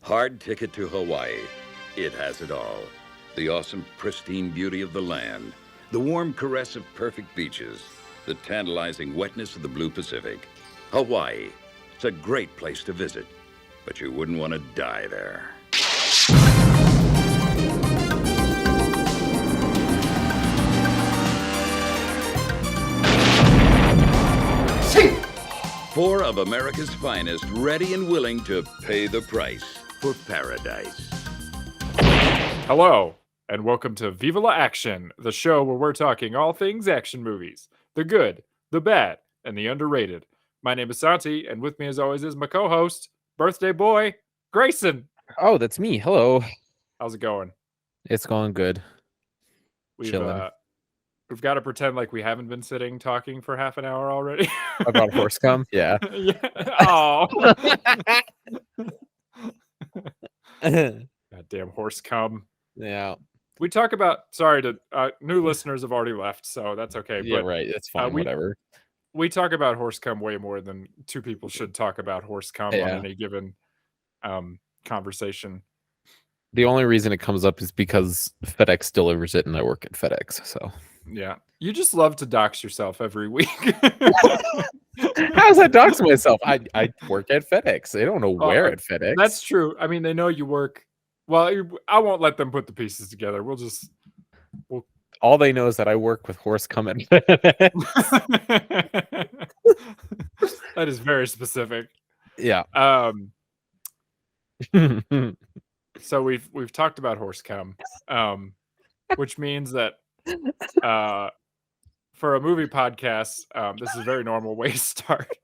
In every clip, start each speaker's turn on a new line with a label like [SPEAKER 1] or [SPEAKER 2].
[SPEAKER 1] Hard Ticket to Hawaii. It has it all. The awesome, pristine beauty of the land, the warm caress of perfect beaches, the tantalizing wetness of the blue Pacific. Hawaii. It's a great place to visit, but you wouldn't want to die there. Four of America's finest, ready and willing to pay the price for paradise.
[SPEAKER 2] Hello, and welcome to Viva La Action, the show where we're talking all things action movies. The good, the bad, and the underrated. My name is Santi, and with me as always is my co-host, birthday boy, Grayson.
[SPEAKER 3] Oh, that's me. Hello.
[SPEAKER 2] How's it going?
[SPEAKER 3] It's going good.
[SPEAKER 2] We've got to pretend like we haven't been sitting talking for half an hour already.
[SPEAKER 3] About horse cum? Yeah.
[SPEAKER 2] Yeah. Oh. Goddamn horse cum.
[SPEAKER 3] Yeah.
[SPEAKER 2] We talk about, sorry to new listeners have already left, so that's okay.
[SPEAKER 3] Yeah,
[SPEAKER 2] but,
[SPEAKER 3] right. That's fine. Whatever.
[SPEAKER 2] We talk about horse cum way more than two people should talk about horse cum on any given conversation.
[SPEAKER 3] The only reason it comes up is because FedEx delivers it and I work at FedEx. So
[SPEAKER 2] yeah, you just love to dox yourself every week.
[SPEAKER 3] How's that dox myself? I work at FedEx. They don't know where at FedEx.
[SPEAKER 2] That's true. I mean, they know you work. Well, I won't let them put the pieces together. We'll
[SPEAKER 3] all they know is that I work with horse cum at FedEx.
[SPEAKER 2] That is very specific.
[SPEAKER 3] Yeah.
[SPEAKER 2] So we've talked about horse cum, which means that for a movie podcast, this is a very normal way to start.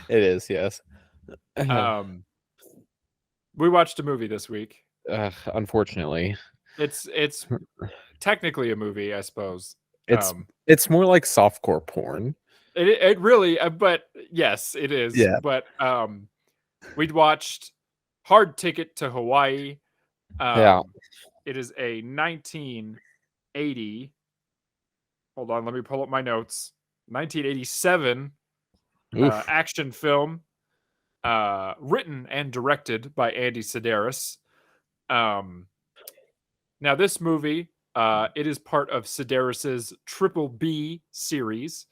[SPEAKER 3] It is, yes.
[SPEAKER 2] We watched a movie this week.
[SPEAKER 3] Unfortunately,
[SPEAKER 2] it's technically a movie, I suppose.
[SPEAKER 3] It's more like softcore porn.
[SPEAKER 2] It really, but yes, it is.
[SPEAKER 3] Yeah.
[SPEAKER 2] But we'd watched Hard Ticket to Hawaii.
[SPEAKER 3] Yeah.
[SPEAKER 2] It is a 1980. Hold on, let me pull up my notes. 1987 action film, written and directed by Andy Sidaris. Now, this movie, it is part of Sidaris's Triple B series.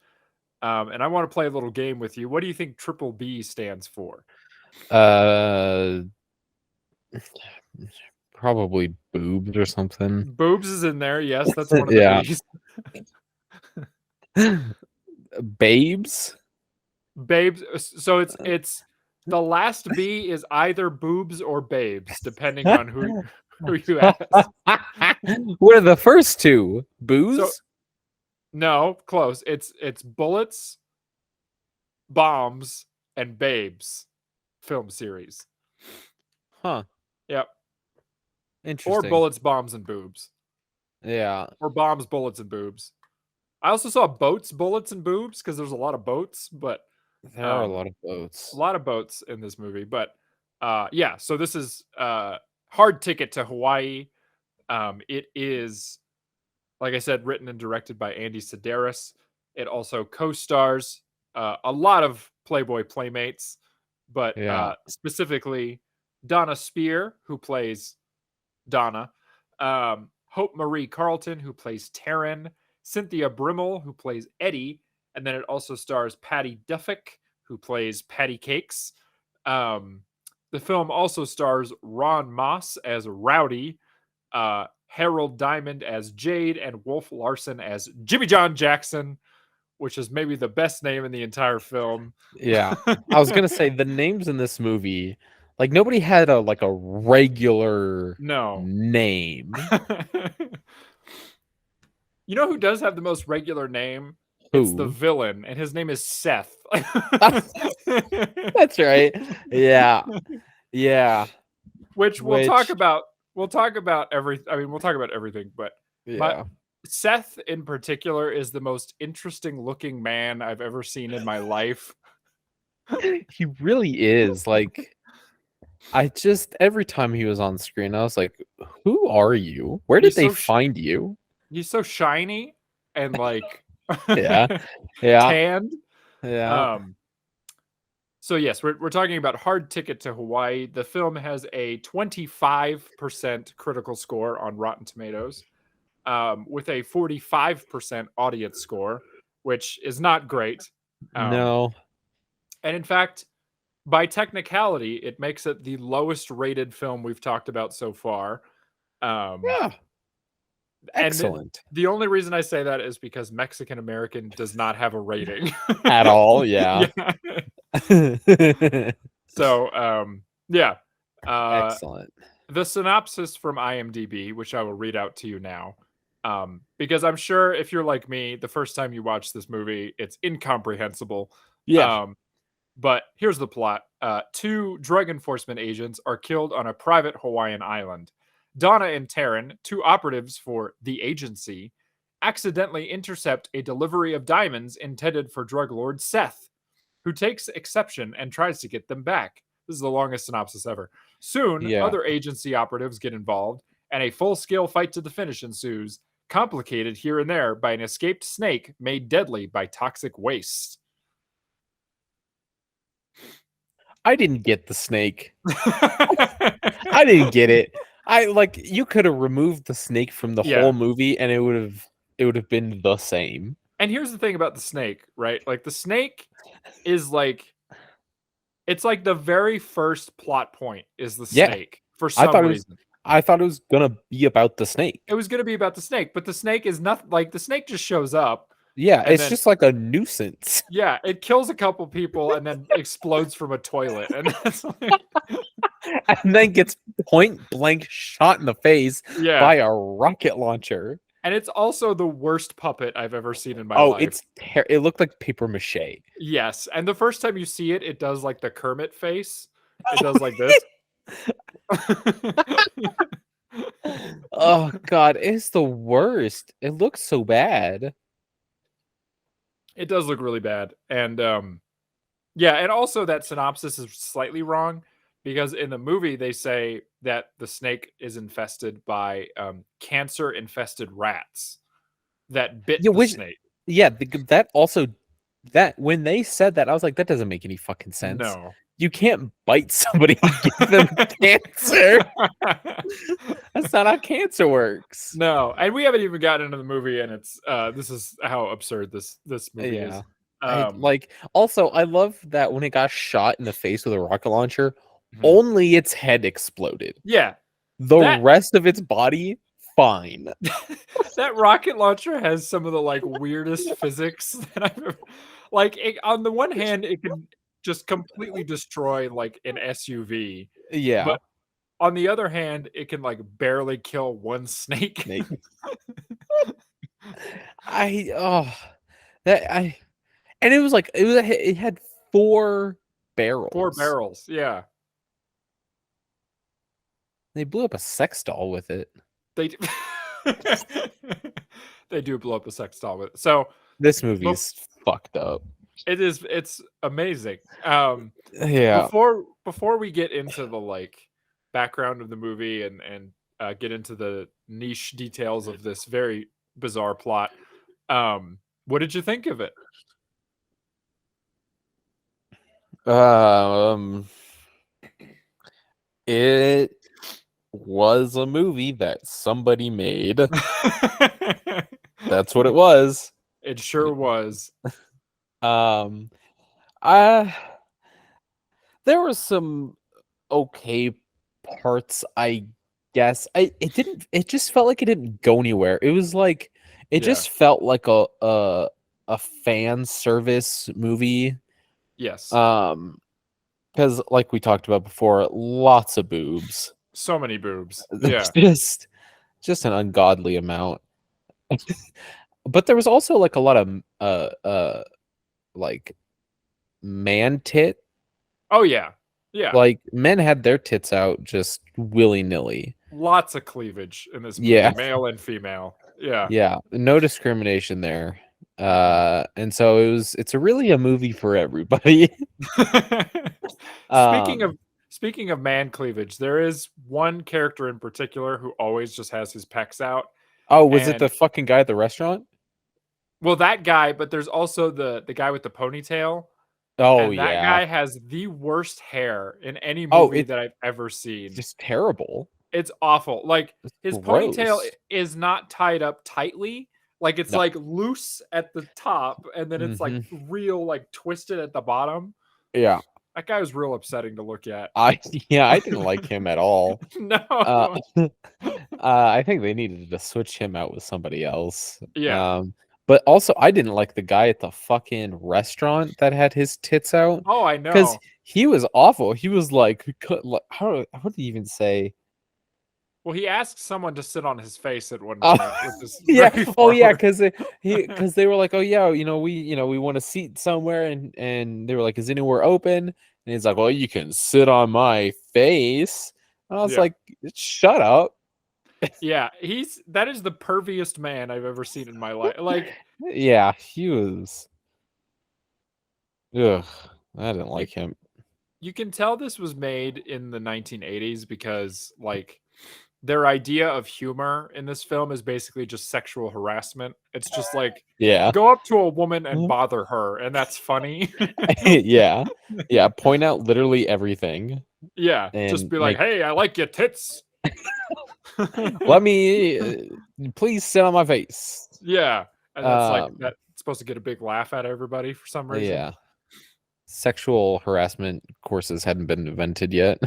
[SPEAKER 2] And I want to play a little game with you. What do you think Triple B stands for?
[SPEAKER 3] Probably boobs or something.
[SPEAKER 2] Boobs is in there. Yes, that's one of the
[SPEAKER 3] B's. Babes.
[SPEAKER 2] Babes. So it's the last B is either boobs or babes, depending on who you ask.
[SPEAKER 3] What are the first two? Booze?
[SPEAKER 2] So, no, close. It's bullets, bombs, and babes film series.
[SPEAKER 3] Huh.
[SPEAKER 2] Yep.
[SPEAKER 3] Interesting.
[SPEAKER 2] Or bullets, bombs, and boobs.
[SPEAKER 3] Yeah.
[SPEAKER 2] Or bombs, bullets, and boobs. I also saw boats, bullets, and boobs because there's a lot of boats, but
[SPEAKER 3] there are a lot of boats.
[SPEAKER 2] A lot of boats in this movie, but yeah. So this is Hard Ticket to Hawaii. It is, like I said, written and directed by Andy Sidaris. It also co-stars a lot of Playboy playmates, but specifically Donna Spear, who plays Donna, Hope Marie Carlton, who plays Taryn, Cynthia Brimmel, who plays Eddie, and then it also stars Patty Duffick, who plays Patty Cakes. The film also stars Ron Moss as Rowdy, Harold Diamond as Jade, and Wolf Larson as Jimmy John Jackson, which is maybe the best name in the entire film.
[SPEAKER 3] Yeah. I was gonna say the names in this movie, like nobody had a regular name.
[SPEAKER 2] You know who does have the most regular name?
[SPEAKER 3] Who?
[SPEAKER 2] It's the villain, and his name is Seth.
[SPEAKER 3] That's right. Yeah. Yeah.
[SPEAKER 2] Which we'll talk about. We'll talk about everything. I mean, we'll talk about everything, but Seth in particular is the most interesting looking man I've ever seen in my life.
[SPEAKER 3] He really is. Like, every time he was on screen, I was like, who are you? Where did they find you?
[SPEAKER 2] He's so shiny and
[SPEAKER 3] yeah.
[SPEAKER 2] tanned.
[SPEAKER 3] Yeah.
[SPEAKER 2] So yes, we're talking about Hard Ticket to Hawaii. The film has a 25% critical score on Rotten Tomatoes, with a 45% audience score, which is not great.
[SPEAKER 3] No.
[SPEAKER 2] And in fact, by technicality, it makes it the lowest rated film we've talked about so far.
[SPEAKER 3] Yeah.
[SPEAKER 2] And
[SPEAKER 3] Excellent.
[SPEAKER 2] the only reason I say that is because Mexican American does not have a rating
[SPEAKER 3] At all, yeah.
[SPEAKER 2] So, yeah.
[SPEAKER 3] Excellent.
[SPEAKER 2] The synopsis from IMDb, which I will read out to you now, because I'm sure if you're like me, the first time you watch this movie, it's incomprehensible.
[SPEAKER 3] Yeah.
[SPEAKER 2] But here's the plot. Two drug enforcement agents are killed on a private Hawaiian island. Donna and Taryn, two operatives for the agency, accidentally intercept a delivery of diamonds intended for drug lord Seth, who takes exception and tries to get them back. This is the longest synopsis ever. Soon,
[SPEAKER 3] Yeah.
[SPEAKER 2] other agency operatives get involved, and a full-scale fight to the finish ensues, complicated here and there by an escaped snake made deadly by toxic waste.
[SPEAKER 3] I didn't get the snake. I didn't get it. You could have removed the snake from the whole movie and it would have been the same.
[SPEAKER 2] And here's the thing about the snake, right? Like the snake is like, it's like the very first plot point is the snake for some reason.
[SPEAKER 3] I thought it was gonna be about the snake.
[SPEAKER 2] It was gonna be about the snake, but the snake is nothing. Like the snake just shows up.
[SPEAKER 3] Yeah, it's just like a nuisance.
[SPEAKER 2] Yeah, it kills a couple people and then explodes from a toilet, and that's like...
[SPEAKER 3] and then gets point blank shot in the face by a rocket launcher.
[SPEAKER 2] And it's also the worst puppet I've ever seen in my life.
[SPEAKER 3] It looked like paper mache.
[SPEAKER 2] Yes, and the first time you see it, it does like the Kermit face. It does like this.
[SPEAKER 3] Oh God, it's the worst. It looks so bad.
[SPEAKER 2] It does look really bad. And yeah, and also that synopsis is slightly wrong because in the movie they say that the snake is infested by cancer infested rats that bit the snake.
[SPEAKER 3] Yeah, that also when they said that, I was like, that doesn't make any fucking sense.
[SPEAKER 2] No.
[SPEAKER 3] You can't bite somebody and give them cancer. That's not how cancer works.
[SPEAKER 2] No, and we haven't even gotten into the movie, and it's this is how absurd this movie is.
[SPEAKER 3] Also, I love that when it got shot in the face with a rocket launcher, only its head exploded.
[SPEAKER 2] Yeah,
[SPEAKER 3] the rest of its body, fine.
[SPEAKER 2] That rocket launcher has some of the like weirdest physics that I've ever. Like, on the one hand, it can just completely destroy like an SUV.
[SPEAKER 3] Yeah.
[SPEAKER 2] But on the other hand, it can like barely kill one snake.
[SPEAKER 3] And it was like it had 4 barrels.
[SPEAKER 2] 4 barrels, yeah.
[SPEAKER 3] They blew up a sex doll with it.
[SPEAKER 2] They do. They do blow up a sex doll with it. So
[SPEAKER 3] this movie's fucked up.
[SPEAKER 2] It's amazing.
[SPEAKER 3] Yeah.
[SPEAKER 2] Before we get into the like background of the movie and get into the niche details of this very bizarre plot, what did you think of it?
[SPEAKER 3] It was a movie that somebody made. That's what it was.
[SPEAKER 2] It sure was.
[SPEAKER 3] There was some okay parts, I guess. It just felt like it didn't go anywhere. It was like just felt like a fan service movie.
[SPEAKER 2] Yes.
[SPEAKER 3] Because like we talked about before, lots of boobs.
[SPEAKER 2] So many boobs. Yeah.
[SPEAKER 3] just an ungodly amount. But there was also like a lot of like man tit.
[SPEAKER 2] Oh yeah. Yeah.
[SPEAKER 3] Like men had their tits out just willy-nilly.
[SPEAKER 2] Lots of cleavage in this movie, male and female. Yeah.
[SPEAKER 3] Yeah. No discrimination there. And so it's really a movie for everybody.
[SPEAKER 2] Speaking of man cleavage, there is one character in particular who always just has his pecs out.
[SPEAKER 3] Oh, was it the fucking guy at the restaurant?
[SPEAKER 2] Well, that guy, but there's also the guy with the ponytail.
[SPEAKER 3] Oh
[SPEAKER 2] And that
[SPEAKER 3] yeah.
[SPEAKER 2] guy has the worst hair in any
[SPEAKER 3] Oh,
[SPEAKER 2] movie
[SPEAKER 3] it's
[SPEAKER 2] that I've ever seen.
[SPEAKER 3] just terrible.
[SPEAKER 2] It's awful. Like,
[SPEAKER 3] It's
[SPEAKER 2] his ponytail
[SPEAKER 3] gross.
[SPEAKER 2] is not tied up tightly. Like, it's
[SPEAKER 3] No.
[SPEAKER 2] like loose at the top, and then it's like real like twisted at the bottom.
[SPEAKER 3] Yeah.
[SPEAKER 2] That guy was real upsetting to look at.
[SPEAKER 3] I didn't like him at all.
[SPEAKER 2] No.
[SPEAKER 3] I think they needed to switch him out with somebody else.
[SPEAKER 2] Yeah.
[SPEAKER 3] But also I didn't like the guy at the fucking restaurant that had his tits out
[SPEAKER 2] Oh, I
[SPEAKER 3] because
[SPEAKER 2] know.
[SPEAKER 3] he was awful. He was like, how did he even say?
[SPEAKER 2] Well, he asked someone to sit on his face at one
[SPEAKER 3] Oh,
[SPEAKER 2] point, which is
[SPEAKER 3] yeah.
[SPEAKER 2] very
[SPEAKER 3] Oh yeah,
[SPEAKER 2] forward.
[SPEAKER 3] because they were like, oh yeah, we want a seat somewhere, and they were like, is anywhere open? And he's like, well, you can sit on my face. And I was
[SPEAKER 2] Yeah.
[SPEAKER 3] like, shut up.
[SPEAKER 2] Yeah, that is the perviest man I've ever seen in my life. Like,
[SPEAKER 3] Yeah, he was. Ugh, I didn't like him.
[SPEAKER 2] you can tell this was made in the 1980s because, like, their idea of humor in this film is basically just sexual harassment. It's just like,
[SPEAKER 3] Yeah,
[SPEAKER 2] go up to a woman and bother her, and that's funny.
[SPEAKER 3] yeah, yeah. Point out literally everything.
[SPEAKER 2] Yeah, just
[SPEAKER 3] And
[SPEAKER 2] be like, hey, I like your tits.
[SPEAKER 3] let me please sit on my face.
[SPEAKER 2] Yeah, and that's like that's supposed to get a big laugh out of everybody for some reason.
[SPEAKER 3] Yeah. Sexual harassment courses hadn't been invented yet.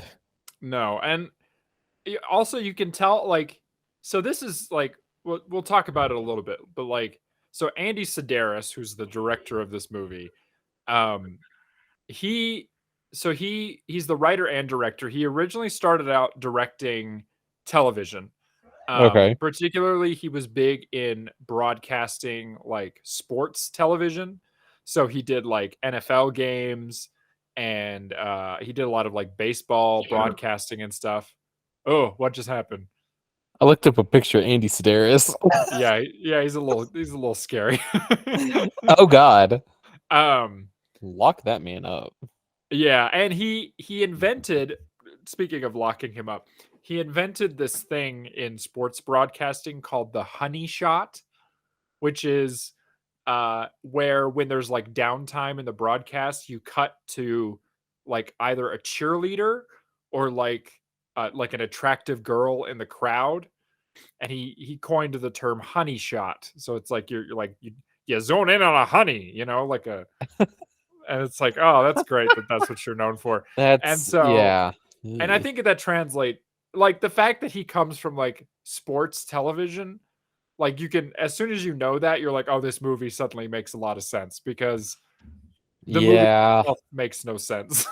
[SPEAKER 2] No, and also you can tell, like, so this is like, we'll talk about it a little bit, but like, so Andy Sidaris, who's the director of this movie, he's the writer and director. He originally started out directing television.
[SPEAKER 3] Okay.
[SPEAKER 2] Particularly, he was big in broadcasting like sports television. So he did like NFL games, and he did a lot of like baseball broadcasting and stuff. Oh, what just happened?
[SPEAKER 3] I looked up a picture of Andy Sidaris.
[SPEAKER 2] Yeah, he's a little scary.
[SPEAKER 3] Oh God.
[SPEAKER 2] Um,
[SPEAKER 3] Lock that man up.
[SPEAKER 2] yeah, and he invented, speaking of locking him up, he invented this thing in sports broadcasting called the honey shot, which is where when there's like downtime in the broadcast, you cut to like either a cheerleader or like an attractive girl in the crowd, and he coined the term honey shot. So it's like you're like you zone in on a honey, like a, and it's like, oh, that's great that's what you're known for. And so
[SPEAKER 3] yeah.
[SPEAKER 2] and I think that translate, like, the fact that he comes from like sports television, like, you can, as soon as you know that, you're like, oh, this movie suddenly makes a lot of sense, because the movie itself makes no sense.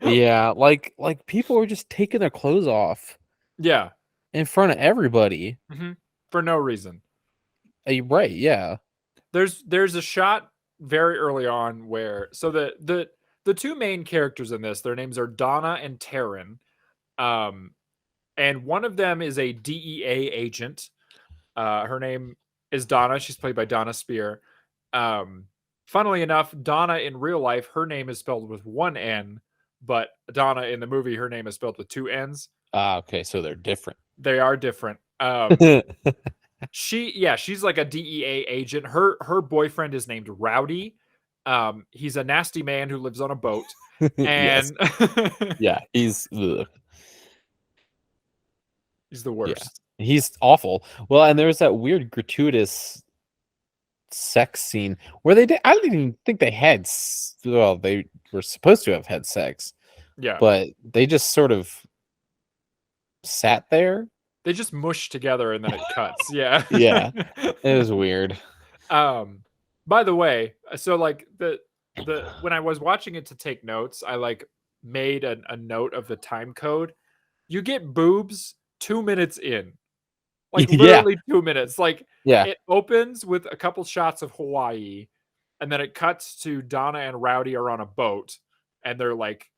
[SPEAKER 3] Yeah, like people were just taking their clothes off
[SPEAKER 2] Yeah.
[SPEAKER 3] in front of everybody.
[SPEAKER 2] For no reason.
[SPEAKER 3] Right, yeah.
[SPEAKER 2] There's a shot very early on where, so the two main characters in this, their names are Donna and Taryn. And one of them is a DEA agent. Her name is Donna. She's played by Donna Spear. Funnily enough, Donna in real life, her name is spelled with one N, but Donna in the movie, her name is spelled with two N's.
[SPEAKER 3] Okay, so they're different.
[SPEAKER 2] They are different. She's like a DEA agent. Her boyfriend is named Rowdy. He's a nasty man who lives on a boat. And
[SPEAKER 3] yeah, he's
[SPEAKER 2] the worst.
[SPEAKER 3] Yeah, he's awful. Well, and there's that weird gratuitous sex scene where I didn't even think they had. Well, they were supposed to have had sex.
[SPEAKER 2] Yeah,
[SPEAKER 3] but they just sort of sat there.
[SPEAKER 2] They just mush together and then it cuts. Yeah.
[SPEAKER 3] Yeah. It was weird.
[SPEAKER 2] By the way, so like the when I was watching it to take notes, I like made a note of the time code. You get boobs 2 minutes in. Like literally 2 minutes. Like it opens with a couple shots of Hawaii, and then it cuts to Donna and Rowdy are on a boat, and they're like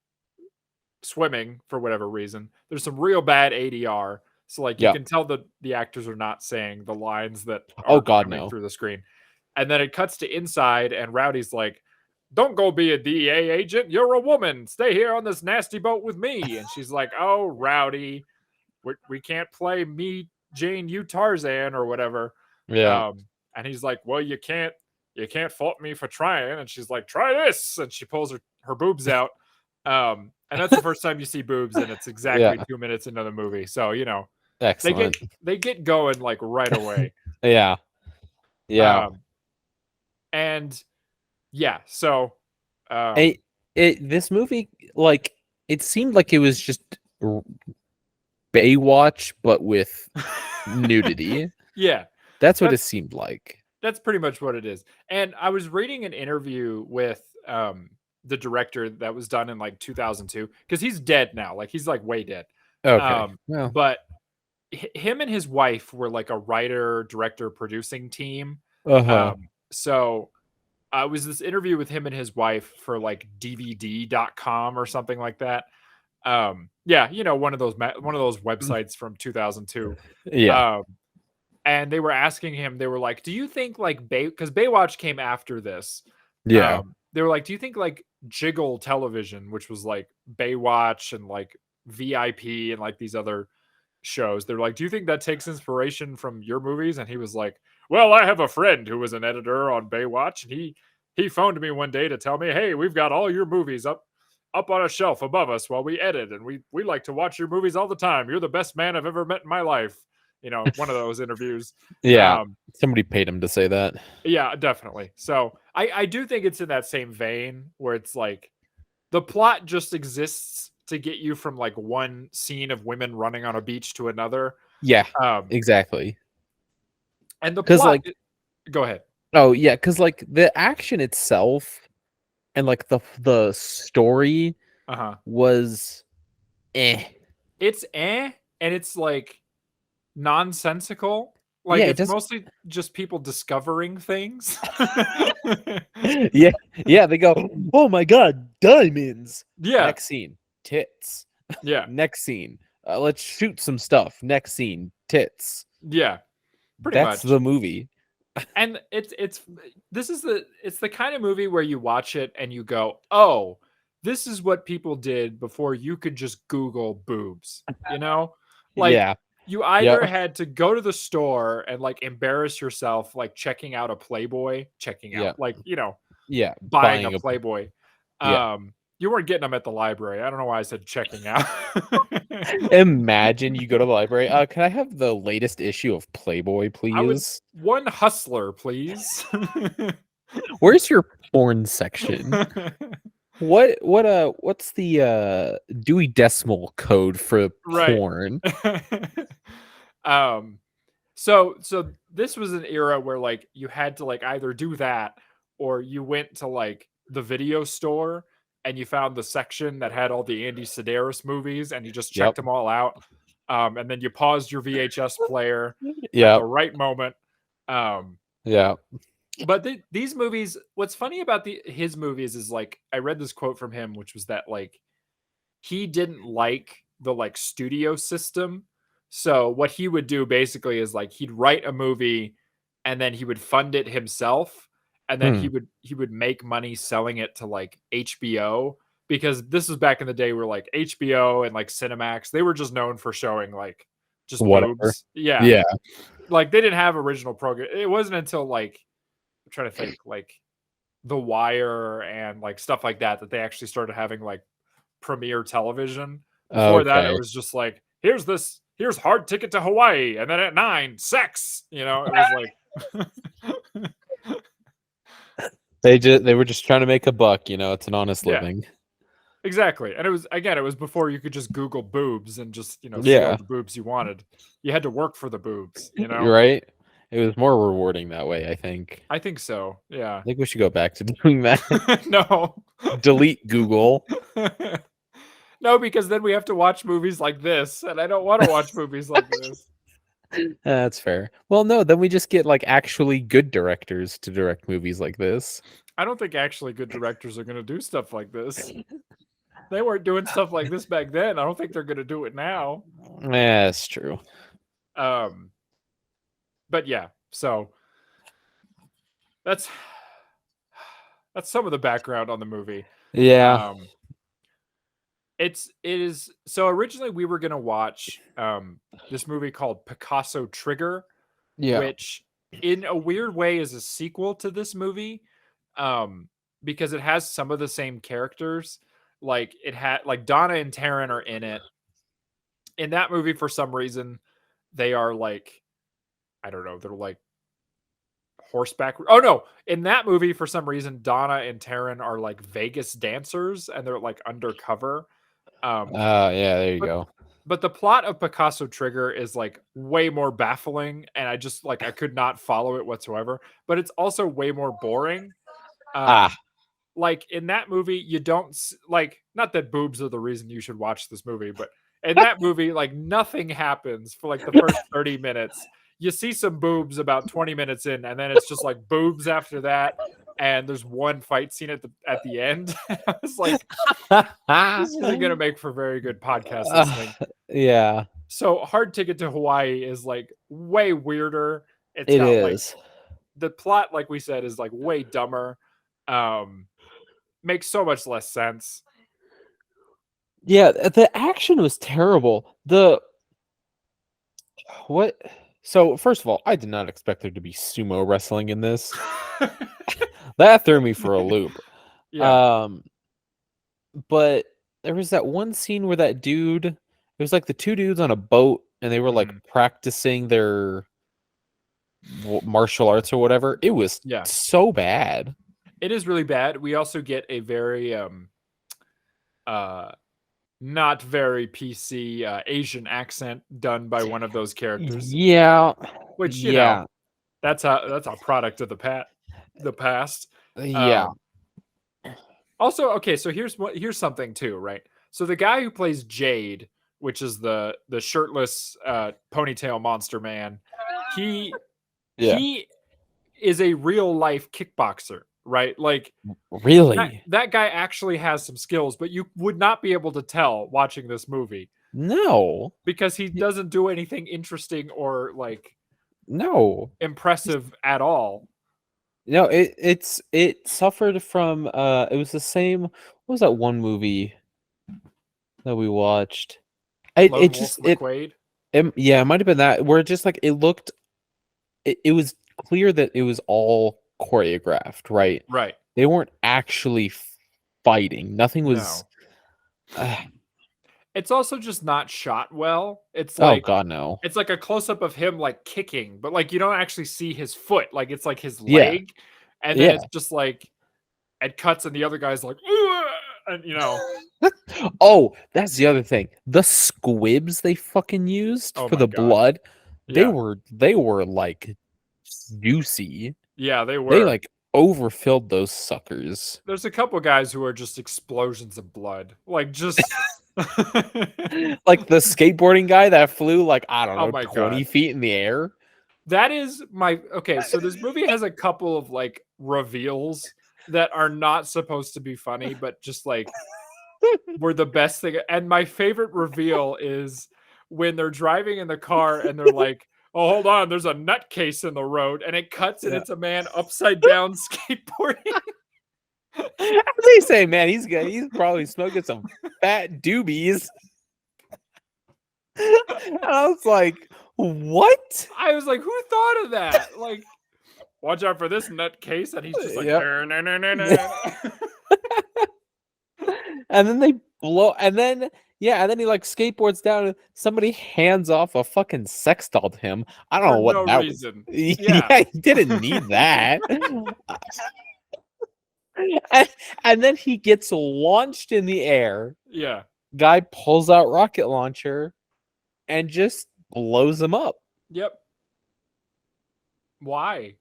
[SPEAKER 2] swimming for whatever reason. There's some real bad ADR. So like you can tell that the actors are not saying the lines that are coming through the screen. And then it cuts to inside, and Rowdy's like, "Don't go be a DEA agent. You're a woman. Stay here on this nasty boat with me." And she's like, "Oh, Rowdy, we can't play me, Jane, you Tarzan," or whatever.
[SPEAKER 3] Yeah.
[SPEAKER 2] And he's like, "Well, you can't you can't fault me for trying. And she's like, try this. And she pulls her boobs out. And that's the first time you see boobs, and it's exactly 2 minutes into the movie. So, you know,
[SPEAKER 3] Excellent.
[SPEAKER 2] they get going like right away.
[SPEAKER 3] Yeah.
[SPEAKER 2] And yeah, so
[SPEAKER 3] this movie, like, it seemed like it was just Baywatch, but with nudity.
[SPEAKER 2] Yeah.
[SPEAKER 3] That's what it seemed like.
[SPEAKER 2] That's pretty much what it is. And I was reading an interview with the director that was done in like 2002, because he's dead now. Like, he's like way dead.
[SPEAKER 3] Okay.
[SPEAKER 2] But him and his wife were like a writer, director, producing team. So it was this interview with him and his wife for like DVD.com or something like that. Yeah, you know, one of those websites from 2002.
[SPEAKER 3] Yeah.
[SPEAKER 2] And they were asking him, they were like, do you think like because Baywatch came after this.
[SPEAKER 3] Yeah.
[SPEAKER 2] They were like, do you think like Jiggle Television, which was like Baywatch and like VIP and like these other shows, they're like, do you think that takes inspiration from your movies? And he was like, well, I have a friend who was an editor on Baywatch, and he phoned me one day to tell me, hey, we've got all your movies up on a shelf above us while we edit, and we like to watch your movies all the time. You're the best man I've ever met in my life. You know, one of those interviews.
[SPEAKER 3] Yeah. Somebody paid him to say that.
[SPEAKER 2] Yeah, definitely. So I do think it's in that same vein where it's like the plot just exists to get you from like one scene of women running on a beach to another.
[SPEAKER 3] Yeah, exactly.
[SPEAKER 2] And the plot,
[SPEAKER 3] like,
[SPEAKER 2] go ahead.
[SPEAKER 3] Oh yeah, because like the action itself and like the story was
[SPEAKER 2] It's and it's like nonsensical. Like,
[SPEAKER 3] yeah,
[SPEAKER 2] it's mostly just people discovering things.
[SPEAKER 3] yeah, they go, oh my god, diamonds.
[SPEAKER 2] Yeah.
[SPEAKER 3] Next scene, tits.
[SPEAKER 2] Yeah.
[SPEAKER 3] Next scene, let's shoot some stuff. Next scene, tits.
[SPEAKER 2] Yeah,
[SPEAKER 3] that's the movie.
[SPEAKER 2] And it's the kind of movie where you watch it and you go, oh, this is what people did before you could just Google boobs, you know? Like,
[SPEAKER 3] yeah.
[SPEAKER 2] You either had to go to the store and like embarrass yourself, like checking out a Playboy, like, you know, buying a Playboy. You weren't getting them at the library. I don't know why I said checking out.
[SPEAKER 3] Imagine you go to the library. Can I have the latest issue of Playboy, please?
[SPEAKER 2] One Hustler, please.
[SPEAKER 3] Where's your porn section? What's the Dewey Decimal Code for porn?
[SPEAKER 2] So this was an era where like you had to like either do that or you went to like the video store and you found the section that had all the Andy Sidaris movies and you just checked them all out. And then you paused your VHS player at the right moment. But these movies, what's funny about his movies is like, I read this quote from him, which was that like, he didn't like the like studio system. So what he would do basically is like, he'd write a movie and then he would fund it himself. And then he would make money selling it to like HBO, because this was back in the day where like HBO and like Cinemax, they were just known for showing like just boobs. Yeah. Like they didn't have original program. It wasn't until like, I'm trying to think, like The Wire and like stuff like that they actually started having like premiere television. Before that, it was just like, here's Hard Ticket to Hawaii, and then at 9, sex. You know, it was like
[SPEAKER 3] they were just trying to make a buck. You know, it's an honest living.
[SPEAKER 2] Exactly, and it was before you could just Google boobs and just see all the boobs you wanted. You had to work for the boobs. You know,
[SPEAKER 3] right? It was more rewarding that way, I think.
[SPEAKER 2] I think so, yeah.
[SPEAKER 3] I think we should go back to doing that.
[SPEAKER 2] No.
[SPEAKER 3] Delete Google.
[SPEAKER 2] No, because then we have to watch movies like this, and I don't want to watch movies like this.
[SPEAKER 3] That's fair. Well, no, then we just get like actually good directors to direct movies like this.
[SPEAKER 2] I don't think actually good directors are going to do stuff like this. They weren't doing stuff like this back then. I don't think they're going to do it now.
[SPEAKER 3] Yeah, that's true.
[SPEAKER 2] But yeah, so that's some of the background on the movie.
[SPEAKER 3] Yeah.
[SPEAKER 2] It is so originally we were gonna watch this movie called Picasso Trigger, which in a weird way is a sequel to this movie, because it has some of the same characters. Like it had like Donna and Taryn are in it. In that movie, for some reason, they are like, I don't know, they're like horseback. Oh no, in that movie, for some reason, Donna and Taryn are like Vegas dancers and they're like undercover.
[SPEAKER 3] Yeah, there you
[SPEAKER 2] But
[SPEAKER 3] go.
[SPEAKER 2] but the plot of Picasso Trigger is like way more baffling, and I just like I could not follow it whatsoever. But it's also way more boring.
[SPEAKER 3] Ah,
[SPEAKER 2] Like in that movie, you don't like, not that boobs are the reason you should watch this movie, but in that movie, like nothing happens for like the first 30 minutes. You see some boobs about 20 minutes in, and then it's just like boobs after that. And there's one fight scene at the end. I was like, this isn't gonna make for very good podcast listening.
[SPEAKER 3] yeah,
[SPEAKER 2] So Hard Ticket to Hawaii is like way weirder. It's
[SPEAKER 3] it
[SPEAKER 2] got like
[SPEAKER 3] is.
[SPEAKER 2] the plot, like we said, is like way dumber. Makes so much less sense.
[SPEAKER 3] Yeah, the action was terrible. What? So first of all, I did not expect there to be sumo wrestling in this. That threw me for a loop.
[SPEAKER 2] Yeah.
[SPEAKER 3] But there was that one scene where that dude, it was like the two dudes on a boat, and they were like practicing their martial arts or whatever. It was so bad.
[SPEAKER 2] It is really bad. We also get a very not very PC Asian accent done by one of those characters.
[SPEAKER 3] Yeah.
[SPEAKER 2] Which, you know, that's a product of the past. Yeah. Also, okay, so here's something too, right? So the guy who plays Jade, which is the shirtless ponytail monster man, he is a real life kickboxer, right? Like,
[SPEAKER 3] really,
[SPEAKER 2] that guy actually has some skills, but you would not be able to tell watching this movie.
[SPEAKER 3] No,
[SPEAKER 2] because he doesn't do anything interesting or like
[SPEAKER 3] impressive
[SPEAKER 2] at all.
[SPEAKER 3] No, it suffered from it was the same. What was that one movie that we watched? It just
[SPEAKER 2] McQuaid?
[SPEAKER 3] Yeah, it might have been that, where it just like it looked, it was clear that it was all choreographed, right?
[SPEAKER 2] Right.
[SPEAKER 3] They weren't actually fighting. Nothing was.
[SPEAKER 2] It's also just not shot well. It's like,
[SPEAKER 3] oh god, no.
[SPEAKER 2] It's like a close up of him like kicking, but like you don't actually see his foot. Like it's like his leg, and then it's just like it cuts, and the other guy's like, and you know.
[SPEAKER 3] Oh, that's the other thing. The squibs they fucking used for the blood, they were like juicy.
[SPEAKER 2] Yeah, they were.
[SPEAKER 3] They like overfilled those suckers.
[SPEAKER 2] There's a couple guys who are just explosions of blood, like just
[SPEAKER 3] like the skateboarding guy that flew like, I don't know, 20 feet in the air.
[SPEAKER 2] That is okay. So this movie has a couple of like reveals that are not supposed to be funny, but just like were the best thing. And my favorite reveal is when they're driving in the car and they're like, oh, hold on, there's a nutcase in the road, and it cuts and it's a man upside down skateboarding.
[SPEAKER 3] They say, man, he's probably smoking some fat doobies. I was like, what?
[SPEAKER 2] I was like, who thought of that? Like, watch out for this nutcase, and he's just like,
[SPEAKER 3] and then they blow, and then he like skateboards down, and somebody hands off a fucking sex doll to him. I don't know what that reason. Was. Yeah, he didn't need that. And then he gets launched in the air.
[SPEAKER 2] Yeah.
[SPEAKER 3] Guy pulls out rocket launcher and just blows him up.
[SPEAKER 2] Yep. Why?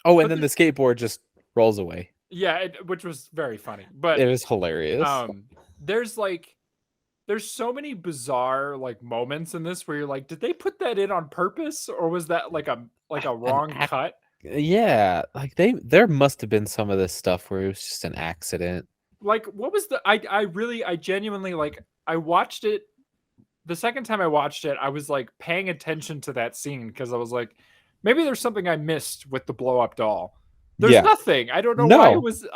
[SPEAKER 3] Oh, and then the skateboard just rolls away.
[SPEAKER 2] Yeah, which was very funny. But
[SPEAKER 3] it was hilarious.
[SPEAKER 2] There's so many bizarre like moments in this where you're like, did they put that in on purpose, or was that like a wrong cut?
[SPEAKER 3] Yeah, like there must have been some of this stuff where it was just an accident.
[SPEAKER 2] Like, what was the I genuinely, like, I watched it the second time I watched it, I was like paying attention to that scene because I was like, maybe there's something I missed with the blow up doll. There's nothing. I don't know why it was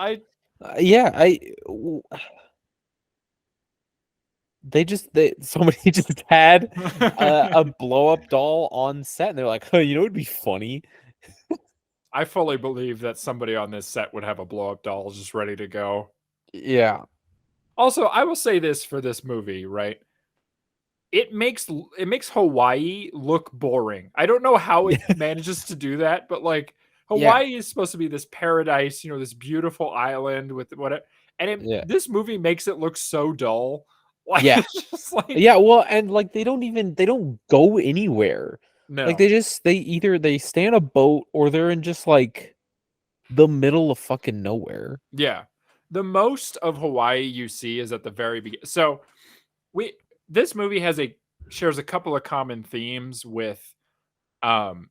[SPEAKER 3] somebody just had a blow up doll on set, and they're like, "Oh, you know, it'd be funny."
[SPEAKER 2] I fully believe that somebody on this set would have a blow up doll just ready to go.
[SPEAKER 3] Yeah,
[SPEAKER 2] Also, I will say this for this movie, right? It makes Hawaii look boring. I don't know how it manages to do that, but like
[SPEAKER 3] yeah,
[SPEAKER 2] Hawaii is supposed to be this paradise, this beautiful island with what, and
[SPEAKER 3] yeah,
[SPEAKER 2] this movie makes it look so dull. Like
[SPEAKER 3] yeah,
[SPEAKER 2] it's just like
[SPEAKER 3] yeah. Well, and like they don't go anywhere. Like
[SPEAKER 2] no,
[SPEAKER 3] they either they stay on a boat or they're in just like the middle of fucking nowhere.
[SPEAKER 2] yeah. The most of Hawaii you see is at the very beginning. So we this movie shares a couple of common themes with um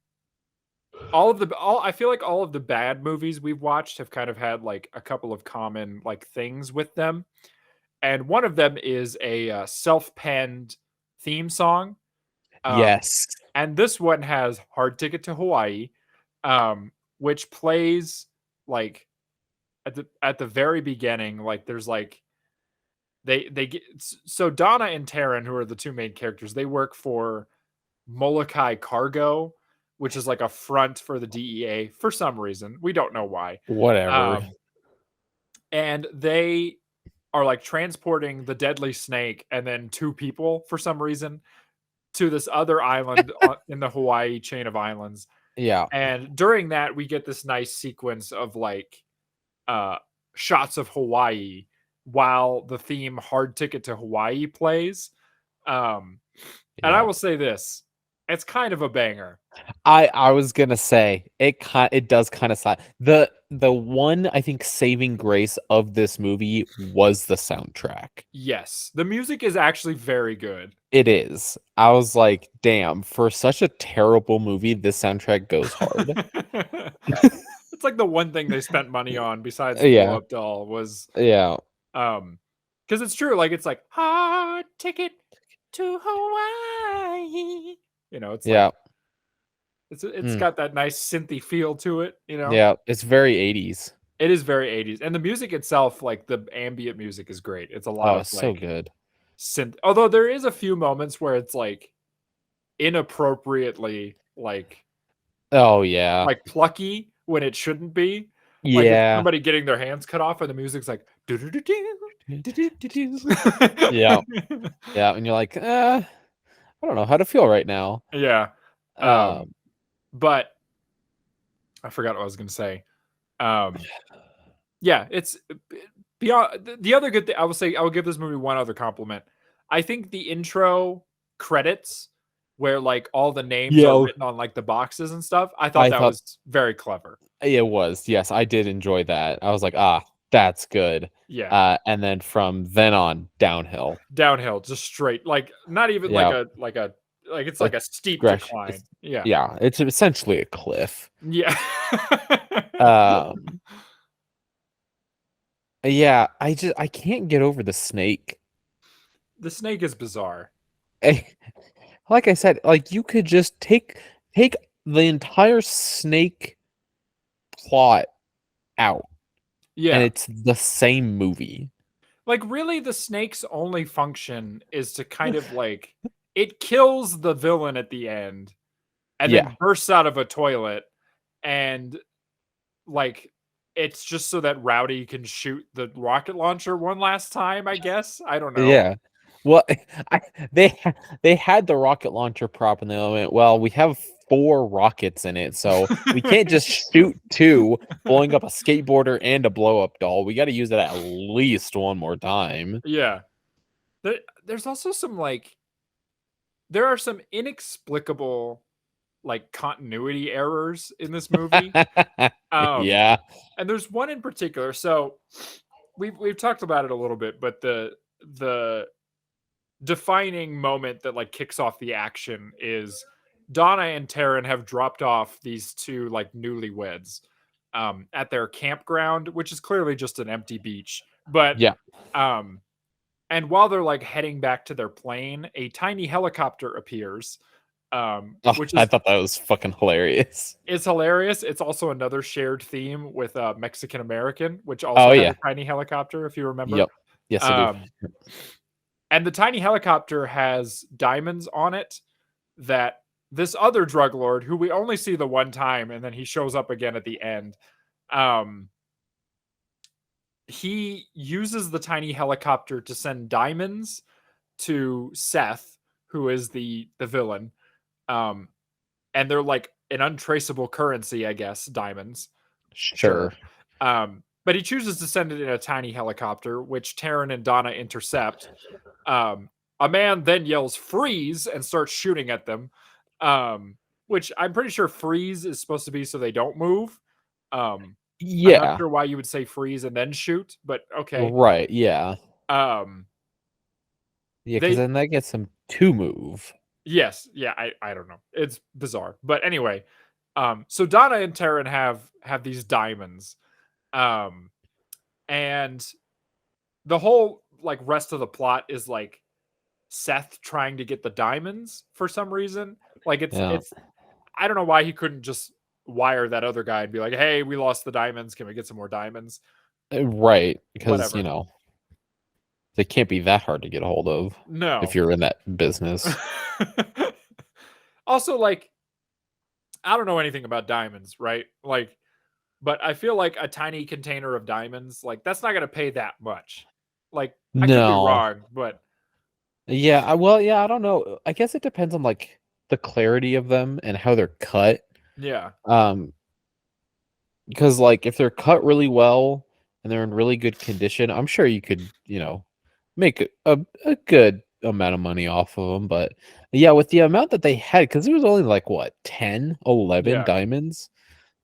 [SPEAKER 2] all I feel like all of the bad movies we've watched have kind of had like a couple of common like things with them, and one of them is a self-penned theme song. Um,
[SPEAKER 3] Yes.
[SPEAKER 2] and this one has "Hard Ticket to Hawaii," which plays like at the very beginning. Like there's like they get so Donna and Taryn, who are the two main characters, they work for Molokai Cargo, which is like a front for the DEA for some reason. We don't know why.
[SPEAKER 3] Whatever.
[SPEAKER 2] And they are like transporting the deadly snake and then two people for some reason to this other island in the Hawaii chain of islands.
[SPEAKER 3] Yeah.
[SPEAKER 2] And during that, we get this nice sequence of like uh, shots of Hawaii while the theme "Hard Ticket to Hawaii" plays. And I
[SPEAKER 3] Yeah.
[SPEAKER 2] will say this: it's kind of a banger.
[SPEAKER 3] I was gonna say it does kind of the one I think saving grace of this movie was the soundtrack.
[SPEAKER 2] Yes, the music is actually very good.
[SPEAKER 3] It is. I was like, damn, for such a terrible movie, this soundtrack goes hard.
[SPEAKER 2] It's like the one thing they spent money on besides the blow
[SPEAKER 3] Yeah.
[SPEAKER 2] up doll was
[SPEAKER 3] Yeah.
[SPEAKER 2] because it's true, like it's like "Hard Ticket to Hawaii." It's
[SPEAKER 3] Yeah.
[SPEAKER 2] like it's
[SPEAKER 3] Mm.
[SPEAKER 2] got that nice synthy feel to it.
[SPEAKER 3] Yeah. It's very 80s.
[SPEAKER 2] It is very 80s, and the music itself, like the ambient music, is great. It's a lot
[SPEAKER 3] Oh,
[SPEAKER 2] of
[SPEAKER 3] it's so
[SPEAKER 2] like
[SPEAKER 3] good.
[SPEAKER 2] synth. Although there is a few moments where it's like inappropriately
[SPEAKER 3] Oh yeah.
[SPEAKER 2] like plucky when it shouldn't be. Like it's
[SPEAKER 3] Yeah.
[SPEAKER 2] somebody getting their hands cut off and the music's like do do do do do do.
[SPEAKER 3] Yeah. Yeah. And you're like, I don't know how to feel right now.
[SPEAKER 2] Yeah.
[SPEAKER 3] Um,
[SPEAKER 2] But I forgot what I was gonna say. Yeah, it's beyond the other good thing. I will say I will give this movie one other compliment. I think the intro credits where like all the names
[SPEAKER 3] Yeah.
[SPEAKER 2] are written on like the boxes and stuff, I thought
[SPEAKER 3] I
[SPEAKER 2] that
[SPEAKER 3] thought
[SPEAKER 2] was very clever.
[SPEAKER 3] it was. Yes, I did enjoy that. I was like, that's good.
[SPEAKER 2] Yeah.
[SPEAKER 3] And then from then on, downhill.
[SPEAKER 2] Downhill, just straight. Like not even
[SPEAKER 3] Yeah.
[SPEAKER 2] like it's
[SPEAKER 3] A
[SPEAKER 2] like a steep
[SPEAKER 3] Gresh.
[SPEAKER 2] decline. Yeah.
[SPEAKER 3] Yeah, it's essentially a cliff.
[SPEAKER 2] Yeah.
[SPEAKER 3] Um, yeah, I can't get over the snake.
[SPEAKER 2] The snake is bizarre.
[SPEAKER 3] Like I said, like you could just take the entire snake plot out,
[SPEAKER 2] Yeah.
[SPEAKER 3] and it's the same movie.
[SPEAKER 2] Like really the snake's only function is to kind of like it kills the villain at the end and
[SPEAKER 3] Yeah.
[SPEAKER 2] then bursts out of a toilet and like it's just so that Rowdy can shoot the rocket launcher one last time, I guess. I don't know.
[SPEAKER 3] Yeah. Well, they had the rocket launcher prop, and they went, well, we have 4 rockets in it, so we can't just shoot 2, blowing up a skateboarder and a blow up doll. We got to use it at least one more time.
[SPEAKER 2] Yeah. There's also some like there are some inexplicable like continuity errors in this movie.
[SPEAKER 3] Yeah.
[SPEAKER 2] And there's one in particular. So we've talked about it a little bit, but the defining moment that like kicks off the action is Donna and Taryn have dropped off these two like newlyweds at their campground, which is clearly just an empty beach. But
[SPEAKER 3] Yeah.
[SPEAKER 2] and while they're like heading back to their plane, a tiny helicopter appears. Which
[SPEAKER 3] I thought that was fucking hilarious.
[SPEAKER 2] It's hilarious. It's also another shared theme with Mexican American, which also has a tiny helicopter, if you remember.
[SPEAKER 3] Yep. Yes, I do.
[SPEAKER 2] And the tiny helicopter has diamonds on it that this other drug lord, who we only see the one time and then he shows up again at the end, he uses the tiny helicopter to send diamonds to Seth, who is the villain. And they're like an untraceable currency, I guess, diamonds.
[SPEAKER 3] Sure.
[SPEAKER 2] But he chooses to send it in a tiny helicopter, which Taryn and Donna intercept. A man then yells freeze and starts shooting at them, which I'm pretty sure freeze is supposed to be so they don't move. I'm not sure why you would say freeze and then shoot, but okay.
[SPEAKER 3] Right, yeah.
[SPEAKER 2] Yeah,
[SPEAKER 3] because then that gets them to move.
[SPEAKER 2] Yes, yeah, I don't know. It's bizarre. But anyway, so Donna and Taryn have these diamonds. And the whole like rest of the plot is like Seth trying to get the diamonds for some reason. Like it's I don't know why he couldn't just wire that other guy and be like, "Hey, we lost the diamonds. Can we get some more diamonds?"
[SPEAKER 3] Right, because
[SPEAKER 2] Whatever.
[SPEAKER 3] you know they can't be that hard to get a hold of.
[SPEAKER 2] No,
[SPEAKER 3] if you're in that business.
[SPEAKER 2] Also, like, I don't know anything about diamonds, right? Like, but I feel like a tiny container of diamonds, like, that's not going to pay that much. Like, I could be wrong, but
[SPEAKER 3] yeah, I don't know. I guess it depends on like the clarity of them and how they're cut.
[SPEAKER 2] Yeah.
[SPEAKER 3] Because like if they're cut really well and they're in really good condition, I'm sure you could, make a good amount of money off of them. But yeah, with the amount that they had, because it was only like what 10, 11 diamonds.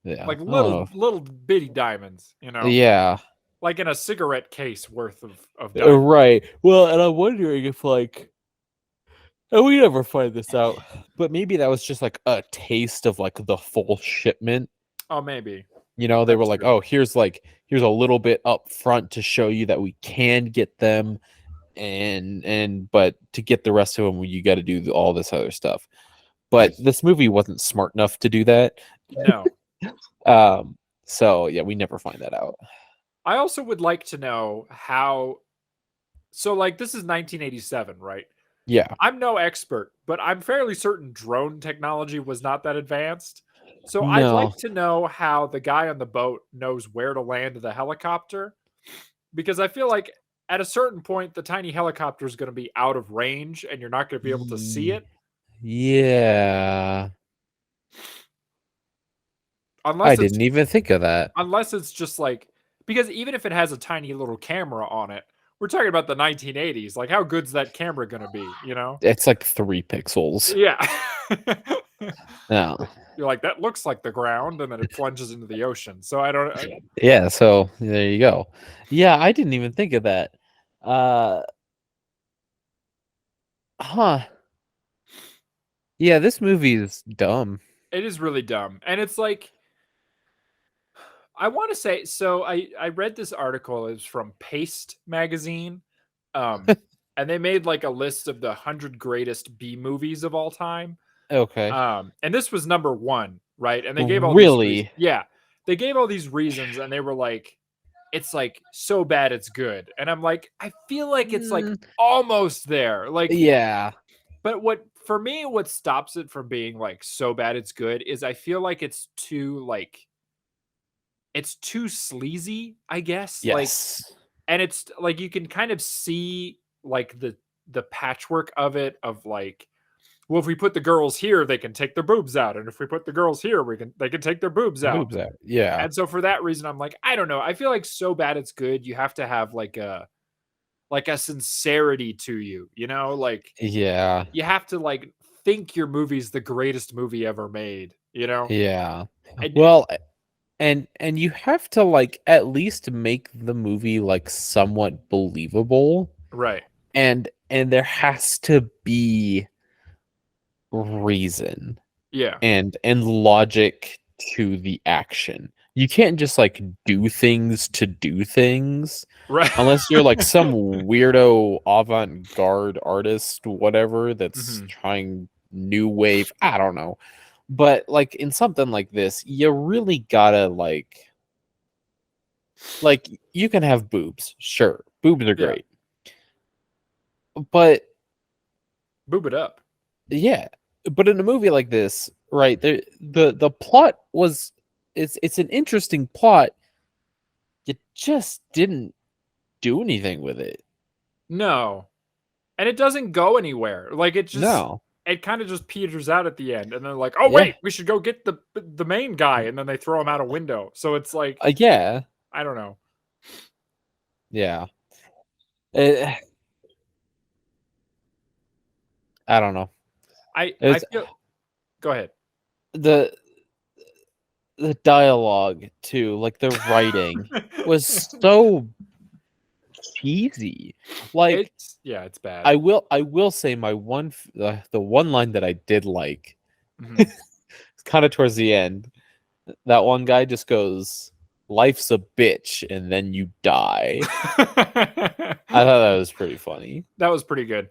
[SPEAKER 3] Yeah,
[SPEAKER 2] like little bitty diamonds,
[SPEAKER 3] Yeah.
[SPEAKER 2] Like in a cigarette case worth of diamonds.
[SPEAKER 3] Right. Well, and I'm wondering if like, and we never find this out, but maybe that was just like a taste of like the full shipment.
[SPEAKER 2] Oh, maybe.
[SPEAKER 3] They were like, oh, here's a little bit up front to show you that we can get them, but to get the rest of them, you got to do all this other stuff. But this movie wasn't smart enough to do that.
[SPEAKER 2] No.
[SPEAKER 3] So yeah, we never find that out.
[SPEAKER 2] I also would like to know how. So like this is 1987, right?
[SPEAKER 3] Yeah.
[SPEAKER 2] I'm no expert, but I'm fairly certain drone technology was not that advanced. So I'd like to know how the guy on the boat knows where to land the helicopter, because I feel like at a certain point the tiny helicopter is going to be out of range and you're not going to be able to see it.
[SPEAKER 3] Yeah.
[SPEAKER 2] Unless
[SPEAKER 3] I didn't even think of that.
[SPEAKER 2] Unless it's just like, because even if it has a tiny little camera on it, we're talking about the 1980s. Like, how good's that camera going to be,
[SPEAKER 3] It's like 3 pixels.
[SPEAKER 2] Yeah.
[SPEAKER 3] No.
[SPEAKER 2] You're like, that looks like the ground, and then it plunges into the ocean. So I don't...
[SPEAKER 3] Yeah, so there you go. Yeah, I didn't even think of that. Yeah, this movie is dumb.
[SPEAKER 2] It is really dumb. And it's like... I want to say, so I read this article. It was from Paste magazine. And they made like a list of the 100 greatest B movies of all time.
[SPEAKER 3] Okay.
[SPEAKER 2] And this was number 1, right? And they gave all
[SPEAKER 3] these
[SPEAKER 2] they gave all these reasons, and they were like, it's like so bad it's good. And I'm like, I feel like it's like almost there. Like,
[SPEAKER 3] yeah.
[SPEAKER 2] But what stops it from being like so bad it's good is I feel like it's too sleazy, I guess.
[SPEAKER 3] Yes.
[SPEAKER 2] Like, and it's like you can kind of see like the patchwork of it, of like, well, if we put the girls here, they can take their boobs out, and if we put the girls here, they can take their boobs out.
[SPEAKER 3] Yeah.
[SPEAKER 2] And so for that reason, I'm like, I don't know. I feel like so bad it's good. You have to have like a sincerity to you, like,
[SPEAKER 3] yeah,
[SPEAKER 2] you have to like think your movie's the greatest movie ever made,
[SPEAKER 3] Yeah. Well, and you have to like at least make the movie like somewhat believable.
[SPEAKER 2] Right.
[SPEAKER 3] And there has to be reason.
[SPEAKER 2] Yeah.
[SPEAKER 3] And logic to the action. You can't just like do things to do things.
[SPEAKER 2] Right.
[SPEAKER 3] Unless you're like some weirdo avant-garde artist, whatever, that's trying new wave. I don't know. But like in something like this, you really gotta like you can have boobs. Sure. Boobs are great. but
[SPEAKER 2] Boob it up.
[SPEAKER 3] yeah, but in a movie like this, right? The plot was it's an interesting plot. You just didn't do anything with it.
[SPEAKER 2] No. And it doesn't go anywhere. Like it just
[SPEAKER 3] No.
[SPEAKER 2] it kind of just peters out at the end, and they're like, "Oh
[SPEAKER 3] Yeah.
[SPEAKER 2] wait, we should go get the main guy," and then they throw him out a window. So it's like,
[SPEAKER 3] Yeah.
[SPEAKER 2] I don't know.
[SPEAKER 3] Yeah. Eh, I don't know.
[SPEAKER 2] I
[SPEAKER 3] It's
[SPEAKER 2] feel. Go ahead.
[SPEAKER 3] the dialogue too, like the writing was so cheesy. Like
[SPEAKER 2] It's bad.
[SPEAKER 3] I will say my the one line that I did like,
[SPEAKER 2] Mhm.
[SPEAKER 3] kind of towards the end. That one guy just goes, "Life's a bitch, and then you die." I thought that was pretty funny.
[SPEAKER 2] That was pretty good.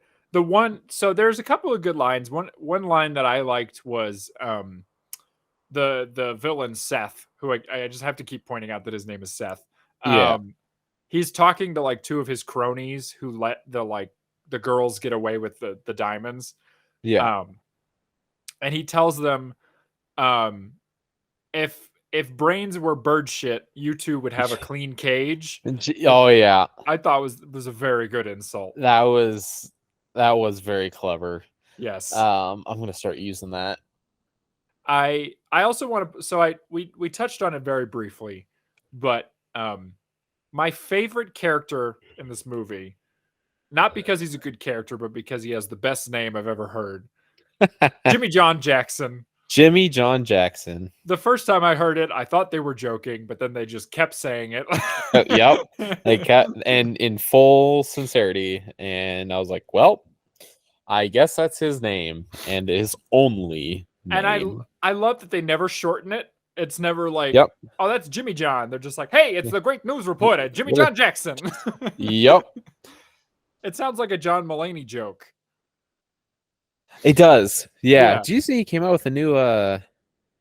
[SPEAKER 2] So there's a couple of good lines. One line that I liked was the villain Seth, who I just have to keep pointing out that his name is Seth.
[SPEAKER 3] Yeah.
[SPEAKER 2] He's talking to like two of his cronies who let the girls get away with the diamonds.
[SPEAKER 3] Yeah.
[SPEAKER 2] And he tells them, if brains were bird shit, you two would have a clean cage.
[SPEAKER 3] Oh yeah.
[SPEAKER 2] I thought was a very good insult.
[SPEAKER 3] That was very clever.
[SPEAKER 2] Yes.
[SPEAKER 3] I'm gonna start using that.
[SPEAKER 2] I also want to. So we touched on it very briefly, but my favorite character in this movie, not because he's a good character, but because he has the best name I've ever heard, Jimmy John Jackson.
[SPEAKER 3] Jimmy John Jackson.
[SPEAKER 2] The first time I heard it, I thought they were joking, but then they just kept saying it.
[SPEAKER 3] Yep. They kept, and in full sincerity, and I was like, well, I guess that's his name and his only name.
[SPEAKER 2] And I love that they never shorten it. It's never like,
[SPEAKER 3] Yep.
[SPEAKER 2] Oh, that's Jimmy John. They're just like, hey, it's the great news reporter, Jimmy John Jackson.
[SPEAKER 3] Yep.
[SPEAKER 2] It sounds like a John Mulaney joke.
[SPEAKER 3] It does. Yeah.
[SPEAKER 2] Yeah.
[SPEAKER 3] Did you see he came out with a new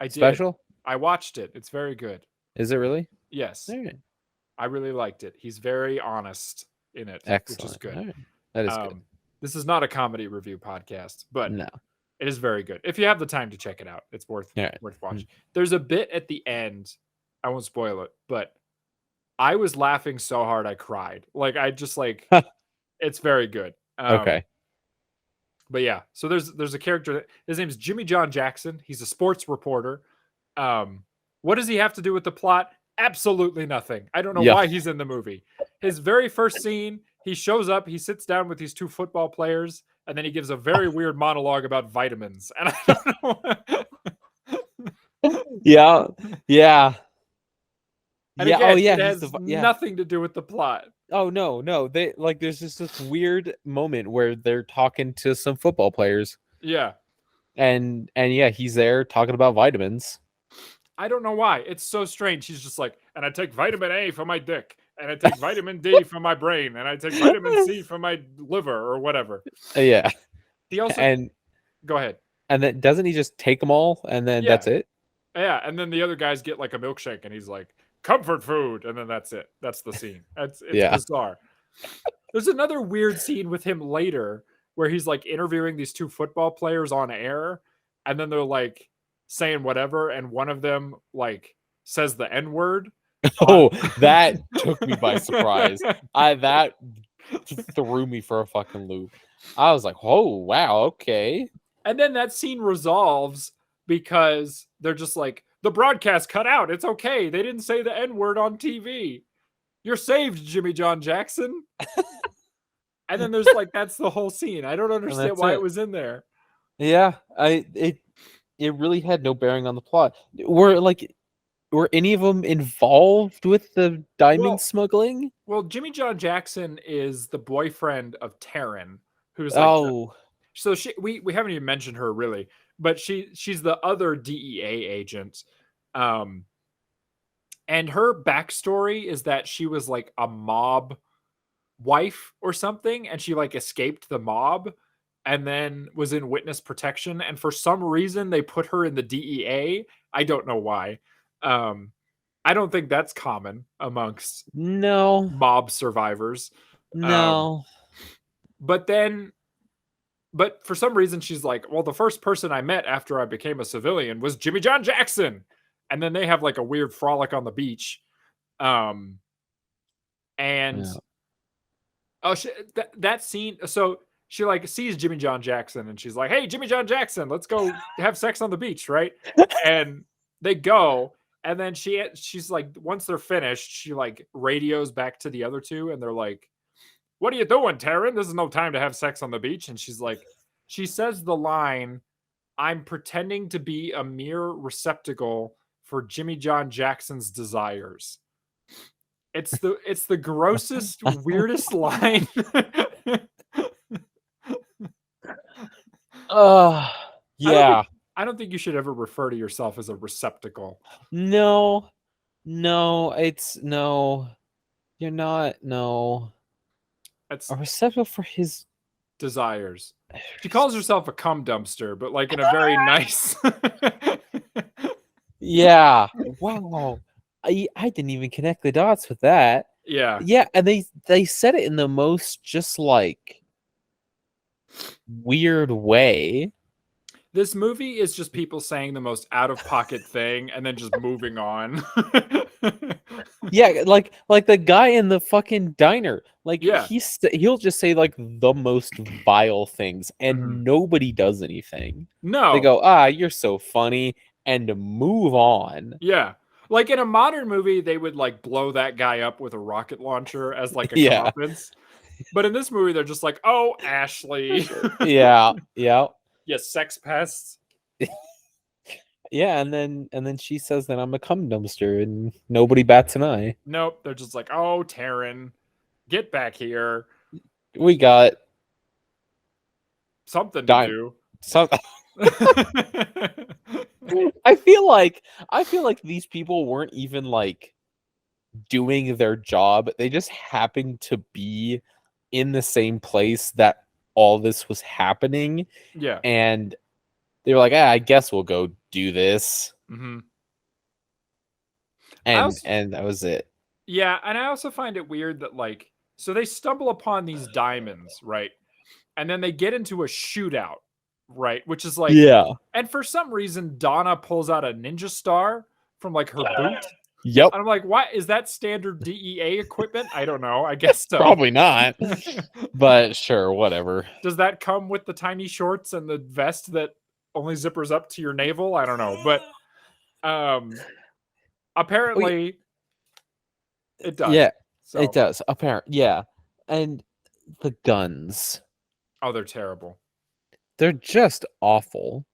[SPEAKER 3] special?
[SPEAKER 2] Did. I watched it. It's very good.
[SPEAKER 3] Is it really?
[SPEAKER 2] Yes.
[SPEAKER 3] All right.
[SPEAKER 2] I really liked it. He's very honest in it,
[SPEAKER 3] Excellent.
[SPEAKER 2] which is good.
[SPEAKER 3] Right. That is good.
[SPEAKER 2] This is not a comedy review podcast, but
[SPEAKER 3] No.
[SPEAKER 2] it is very good. If you have the time to check it out, it's worth watching.
[SPEAKER 3] Mm.
[SPEAKER 2] There's a bit at the end. I won't spoil it, but I was laughing so hard I cried. Like I just like it's very good.
[SPEAKER 3] Okay.
[SPEAKER 2] But yeah, so there's a character. His name is Jimmy John Jackson. He's a sports reporter. What does he have to do with the plot? Absolutely nothing. I don't know why he's in the movie. His very first scene, he shows up, he sits down with these two football players, and then he gives a very weird monologue about vitamins. And I don't know.
[SPEAKER 3] Yeah. Yeah.
[SPEAKER 2] And
[SPEAKER 3] yeah.
[SPEAKER 2] Again,
[SPEAKER 3] Oh yeah.
[SPEAKER 2] it has nothing to do with the plot.
[SPEAKER 3] Oh no. They like there's just this weird moment where they're talking to some football players.
[SPEAKER 2] Yeah.
[SPEAKER 3] And yeah, he's there talking about vitamins.
[SPEAKER 2] I don't know why. It's so strange. He's just like, and I take vitamin A for my dick, and I take vitamin D for my brain, and I take vitamin C for my liver or whatever.
[SPEAKER 3] Yeah.
[SPEAKER 2] He also go ahead.
[SPEAKER 3] And then doesn't he just take them all and then that's it?
[SPEAKER 2] Yeah, and then the other guys get like a milkshake, and he's like, comfort food, and then that's it. That's the scene. It's bizarre. There's another weird scene with him later where he's like interviewing these two football players on air, and then they're like saying whatever, and one of them like says the N-word.
[SPEAKER 3] Oh, that took me by surprise. That threw me for a fucking loop. I was like, oh wow, okay.
[SPEAKER 2] And then that scene resolves because they're just like, the broadcast cut out. It's okay. They didn't say the N-word on TV. You're saved, Jimmy John Jackson. And then there's like, that's the whole scene. I don't understand why it was in there.
[SPEAKER 3] Yeah, it really had no bearing on the plot. Were any of them involved with the diamond smuggling?
[SPEAKER 2] Well, Jimmy John Jackson is the boyfriend of Taryn, who's like so we haven't even mentioned her really, but she's the other DEA agent. And her backstory is that she was like a mob wife or something, and she like escaped the mob and then was in witness protection, and for some reason they put her in the DEA. I don't know why. I don't think that's common amongst
[SPEAKER 3] mob
[SPEAKER 2] survivors.
[SPEAKER 3] No.
[SPEAKER 2] But for some reason she's like, well, the first person I met after I became a civilian was Jimmy John Jackson. And then they have like a weird frolic on the beach. And
[SPEAKER 3] Yeah.
[SPEAKER 2] oh, that scene. So she like sees Jimmy John Jackson and she's like, hey, Jimmy John Jackson, let's go have sex on the beach. Right. And they go. And then she's like, once they're finished, she like radios back to the other two and they're like, what are you doing, Taryn? This is no time to have sex on the beach. And she's like, she says the line, I'm pretending to be a mere receptacle for Jimmy John Jackson's desires. It's the grossest, weirdest line.
[SPEAKER 3] Yeah.
[SPEAKER 2] I don't think you should ever refer to yourself as a receptacle.
[SPEAKER 3] No, you're not. No,
[SPEAKER 2] That's
[SPEAKER 3] a receptacle for his
[SPEAKER 2] desires. She calls herself a cum dumpster, but like in a very nice.
[SPEAKER 3] Yeah. Wow. I didn't even connect the dots with that.
[SPEAKER 2] Yeah.
[SPEAKER 3] Yeah, and they said it in the most just like weird way.
[SPEAKER 2] This movie is just people saying the most out of pocket thing and then just moving on.
[SPEAKER 3] Yeah, like the guy in the fucking diner. Like
[SPEAKER 2] Yeah.
[SPEAKER 3] he'll just say like the most vile things and
[SPEAKER 2] Mhm.
[SPEAKER 3] nobody does anything.
[SPEAKER 2] No.
[SPEAKER 3] They go, you're so funny, and move on.
[SPEAKER 2] Yeah. Like in a modern movie, they would like blow that guy up with a rocket launcher as like a
[SPEAKER 3] Yeah.
[SPEAKER 2] comeuppance. But in this movie, they're just like, oh, Ashley.
[SPEAKER 3] Yeah.
[SPEAKER 2] Yeah, sex pests.
[SPEAKER 3] Yeah, and then she says that I'm a cum dumpster and nobody bats an eye.
[SPEAKER 2] Nope. They're just like, oh, Taryn, get back here.
[SPEAKER 3] We got
[SPEAKER 2] Something to do.
[SPEAKER 3] some I feel like these people weren't even like doing their job. They just happened to be in the same place that all this was happening.
[SPEAKER 2] Yeah.
[SPEAKER 3] And they were like, I guess we'll go do this.
[SPEAKER 2] Mm-hmm.
[SPEAKER 3] And that was it.
[SPEAKER 2] Yeah, and I also find it weird that like, so they stumble upon these diamonds, right? And then they get into a shootout, right? Which is like,
[SPEAKER 3] Yeah.
[SPEAKER 2] And for some reason, Donna pulls out a ninja star from like her boot.
[SPEAKER 3] Yep.
[SPEAKER 2] And I'm like, why is that standard DEA equipment? I don't know. I guess so.
[SPEAKER 3] Probably not. But sure, whatever.
[SPEAKER 2] Does that come with the tiny shorts and the vest that only zippers up to your navel? I don't know. But apparently it does.
[SPEAKER 3] Yeah,
[SPEAKER 2] so.
[SPEAKER 3] It does. Apparently, yeah. And the guns.
[SPEAKER 2] Oh, they're terrible.
[SPEAKER 3] They're just awful.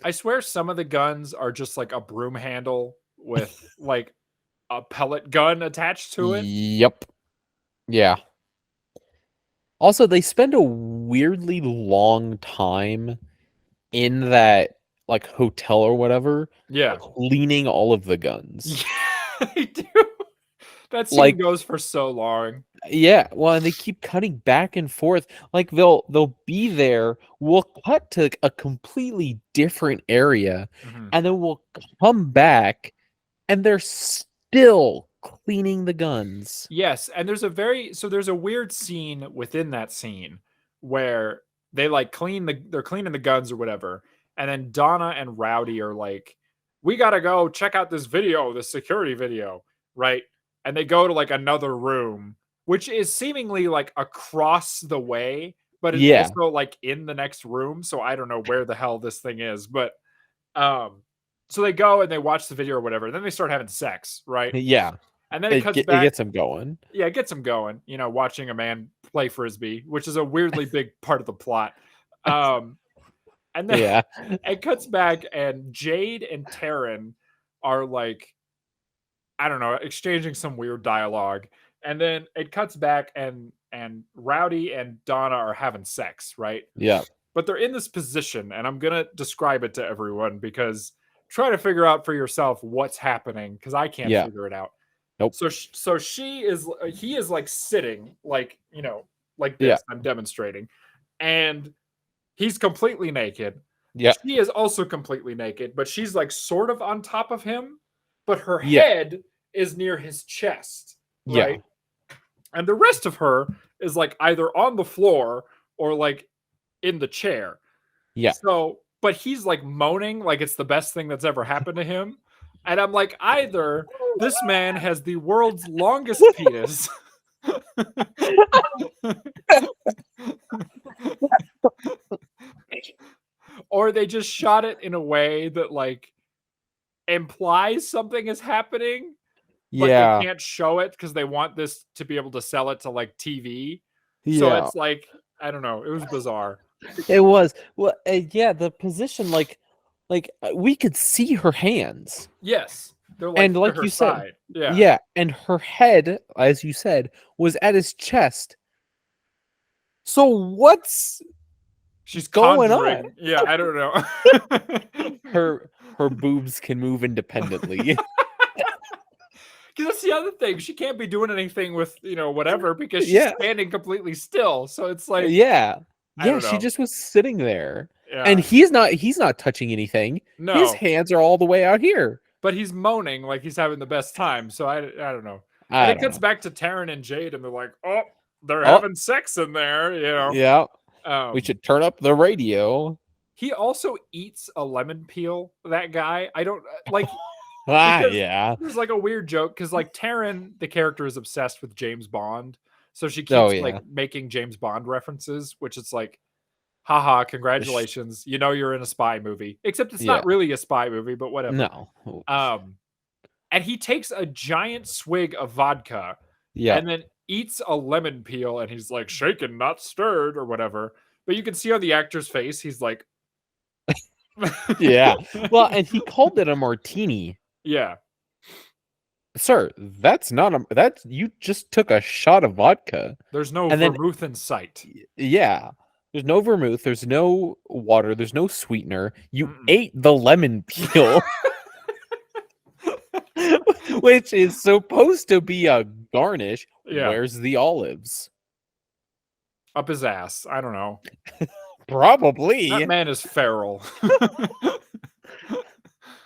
[SPEAKER 2] I swear some of the guns are just like a broom handle with like a pellet gun attached to it.
[SPEAKER 3] Yep. Yeah. Also, they spend a weirdly long time in that like hotel or whatever.
[SPEAKER 2] Yeah.
[SPEAKER 3] Cleaning all of the guns.
[SPEAKER 2] Yeah, they do. That scene
[SPEAKER 3] Like-
[SPEAKER 2] goes for so long.
[SPEAKER 3] Yeah, well, and they keep cutting back and forth. Like they'll be there. We'll cut to a completely different area,
[SPEAKER 2] Mhm.
[SPEAKER 3] and then we'll come back, and they're still cleaning the guns.
[SPEAKER 2] Yes, and there's a weird scene within that scene where they like they're cleaning the guns or whatever, and then Donna and Rowdy are like, we gotta go check out this video, the security video, right? And they go to like another room, which is seemingly like across the way, but it's
[SPEAKER 3] Yeah.
[SPEAKER 2] also like in the next room. So I don't know where the hell this thing is, but so they go and they watch the video or whatever, and then they start having sex, right?
[SPEAKER 3] Yeah,
[SPEAKER 2] And then it cuts
[SPEAKER 3] it
[SPEAKER 2] back.
[SPEAKER 3] gets them going.
[SPEAKER 2] Yeah, it gets them going, watching a man play frisbee, which is a weirdly big part of the plot. And then
[SPEAKER 3] Yeah,
[SPEAKER 2] it cuts back and Jade and Taryn are like, I don't know, exchanging some weird dialogue. And then it cuts back and Rowdy and Donna are having sex, right?
[SPEAKER 3] yeah,
[SPEAKER 2] But they're in this position, and I'm gonna describe it to everyone because try to figure out for yourself what's happening because I can't
[SPEAKER 3] Yeah.
[SPEAKER 2] figure it out.
[SPEAKER 3] Nope.
[SPEAKER 2] So he is like sitting like like this.
[SPEAKER 3] Yeah.
[SPEAKER 2] I'm demonstrating, and he's completely naked.
[SPEAKER 3] yeah,
[SPEAKER 2] She is also completely naked, but she's like sort of on top of him, but her
[SPEAKER 3] Yeah.
[SPEAKER 2] head is near his chest,
[SPEAKER 3] Yeah.
[SPEAKER 2] right? And the rest of her is like either on the floor or like in the chair.
[SPEAKER 3] Yeah.
[SPEAKER 2] So, but he's like moaning like it's the best thing that's ever happened to him. And I'm like, either this man has the world's longest penis. Or they just shot it in a way that like implies something is happening, but
[SPEAKER 3] Yeah.
[SPEAKER 2] they can't show it because they want this to be able to sell it to like TV. So
[SPEAKER 3] Yeah.
[SPEAKER 2] it's like, I don't know. It was bizarre.
[SPEAKER 3] It was. Well, yeah, the position, like we could see her hands.
[SPEAKER 2] Yes. They're like,
[SPEAKER 3] And
[SPEAKER 2] to
[SPEAKER 3] like
[SPEAKER 2] her
[SPEAKER 3] you said,
[SPEAKER 2] side. Yeah.
[SPEAKER 3] yeah, and her head, as you said, was at his chest. So what's
[SPEAKER 2] She's
[SPEAKER 3] going
[SPEAKER 2] conjuring.
[SPEAKER 3] on?
[SPEAKER 2] Yeah, I don't know.
[SPEAKER 3] Her boobs can move independently.
[SPEAKER 2] Because that's the other thing. She can't be doing anything with, whatever, because she's
[SPEAKER 3] Yeah.
[SPEAKER 2] standing completely still. So it's like,
[SPEAKER 3] Yeah.
[SPEAKER 2] I
[SPEAKER 3] Yeah,
[SPEAKER 2] don't
[SPEAKER 3] she
[SPEAKER 2] know.
[SPEAKER 3] just was sitting there.
[SPEAKER 2] Yeah.
[SPEAKER 3] And he's not touching anything.
[SPEAKER 2] No.
[SPEAKER 3] His hands are all the way out here.
[SPEAKER 2] But he's moaning like he's having the best time. So I don't know.
[SPEAKER 3] I
[SPEAKER 2] And it
[SPEAKER 3] don't
[SPEAKER 2] cuts
[SPEAKER 3] know.
[SPEAKER 2] back to Taryn and Jade, and they're like, oh, they're
[SPEAKER 3] Oh.
[SPEAKER 2] having sex in there,
[SPEAKER 3] Yeah.
[SPEAKER 2] Um,
[SPEAKER 3] We should turn up the radio.
[SPEAKER 2] He also eats a lemon peel, that guy. I don't like.
[SPEAKER 3] Because,
[SPEAKER 2] Yeah. There's like a weird joke because like Taryn, the character, is obsessed with James Bond. So she keeps like making James Bond references, which it's like, haha, congratulations. You're in a spy movie. Except it's not really a spy movie, but whatever.
[SPEAKER 3] No.
[SPEAKER 2] And he takes a giant swig of vodka and then eats a lemon peel, and he's like, shaken, not stirred, or whatever. But you can see on the actor's face, he's like,
[SPEAKER 3] yeah. Well, and he called it a martini.
[SPEAKER 2] Yeah.
[SPEAKER 3] Sir, that's not you just took a shot of vodka.
[SPEAKER 2] There's no vermouth in sight.
[SPEAKER 3] Yeah. There's no vermouth, there's no water, there's no sweetener. You ate the lemon peel. Which is supposed to be a garnish.
[SPEAKER 2] Yeah.
[SPEAKER 3] Where's the olives?
[SPEAKER 2] Up his ass. I don't know.
[SPEAKER 3] Probably.
[SPEAKER 2] That man is feral.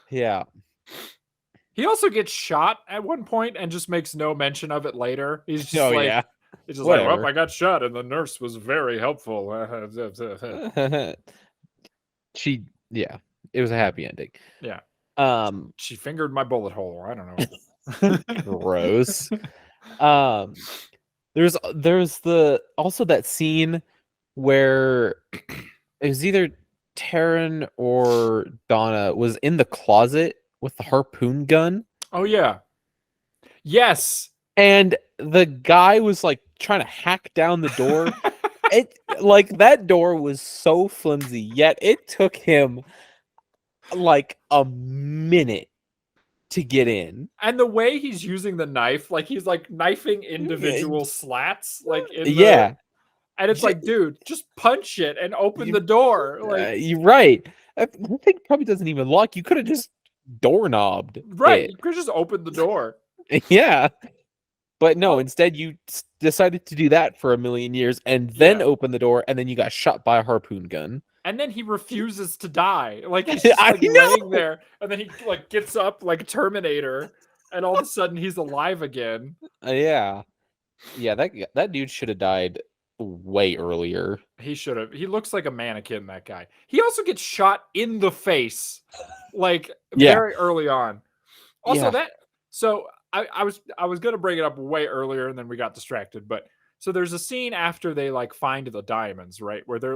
[SPEAKER 3] Yeah.
[SPEAKER 2] He also gets shot at one point and just makes no mention of it later. He's just he's just like, well, I got shot and the nurse was very helpful.
[SPEAKER 3] It was a happy ending.
[SPEAKER 2] Yeah.
[SPEAKER 3] She
[SPEAKER 2] fingered my bullet hole. I don't know.
[SPEAKER 3] Gross. There's also that scene where it was either Taryn or Donna was in the closet with the harpoon gun.
[SPEAKER 2] Oh yeah. Yes.
[SPEAKER 3] And the guy was like trying to hack down the door. That door was so flimsy, yet it took him like a minute to get in.
[SPEAKER 2] And the way he's using the knife, like he's like knifing individual slats, like and it's like, dude, just punch it and open the door. Like
[SPEAKER 3] you're right. The thing probably doesn't even lock. You could have just doorknobbed.
[SPEAKER 2] Right. You could just open the door.
[SPEAKER 3] Yeah. But no, instead you decided to do that for a million years and then open the door, and then you got shot by a harpoon gun.
[SPEAKER 2] And then he refuses to die. Like he's just like laying there, and then he like gets up like Terminator, and all of a sudden he's alive again.
[SPEAKER 3] Yeah. That dude should have died way earlier.
[SPEAKER 2] He should have. He looks like a mannequin, that guy. He also gets shot in the face, like very early on. Also so I was gonna bring it up way earlier, and then we got distracted. But so there's a scene after they like find the diamonds, right? Where they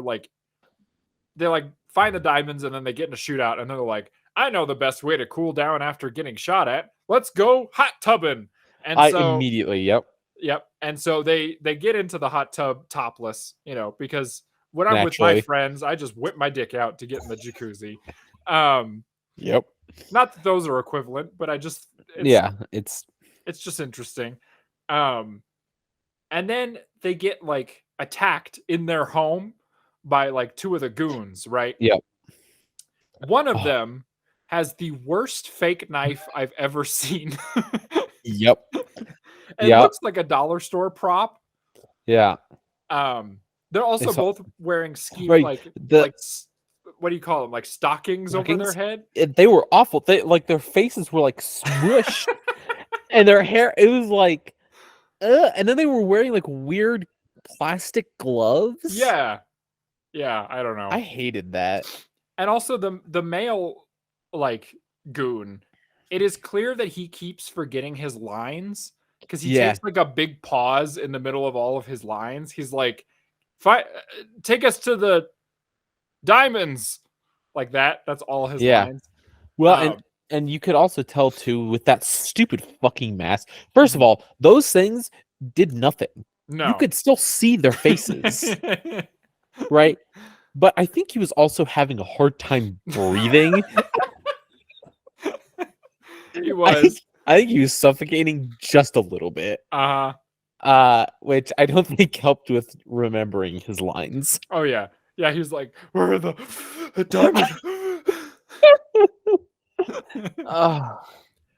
[SPEAKER 2] find the diamonds, and then they get in a shootout, and they're like, I know the best way to cool down after getting shot at. Let's go hot tubbing. And
[SPEAKER 3] immediately, Yep.
[SPEAKER 2] And so they get into the hot tub topless, because when I'm with my friends, I just whip my dick out to get in the jacuzzi.
[SPEAKER 3] Yep.
[SPEAKER 2] Not that those are equivalent, but it's just interesting. And then they get like attacked in their home by like two of the goons, right?
[SPEAKER 3] Yep.
[SPEAKER 2] One of them has the worst fake knife I've ever seen.
[SPEAKER 3] Yep.
[SPEAKER 2] It looks like a dollar store prop.
[SPEAKER 3] Yeah.
[SPEAKER 2] They're also both wearing like what do you call them? Like stockings over their head.
[SPEAKER 3] They were awful. Their faces were like smushed, and their hair. It was like, and then they were wearing like weird plastic gloves.
[SPEAKER 2] Yeah, Yeah, I don't know.
[SPEAKER 3] I hated that.
[SPEAKER 2] And also the male like goon, it is clear that he keeps forgetting his lines because he
[SPEAKER 3] Yeah.
[SPEAKER 2] takes like a big pause in the middle of all of his lines. He's like, take us to the diamonds, like that. That's all his
[SPEAKER 3] Yeah.
[SPEAKER 2] lines.
[SPEAKER 3] Well, and you could also tell too with that stupid fucking mask. First of all, those things did nothing.
[SPEAKER 2] No.
[SPEAKER 3] You could still see their faces, right? But I think he was also having a hard time breathing.
[SPEAKER 2] He was.
[SPEAKER 3] I think he was suffocating just a little bit. Which I don't think helped with remembering his lines.
[SPEAKER 2] Oh yeah. Yeah, he was like, where are the diamonds?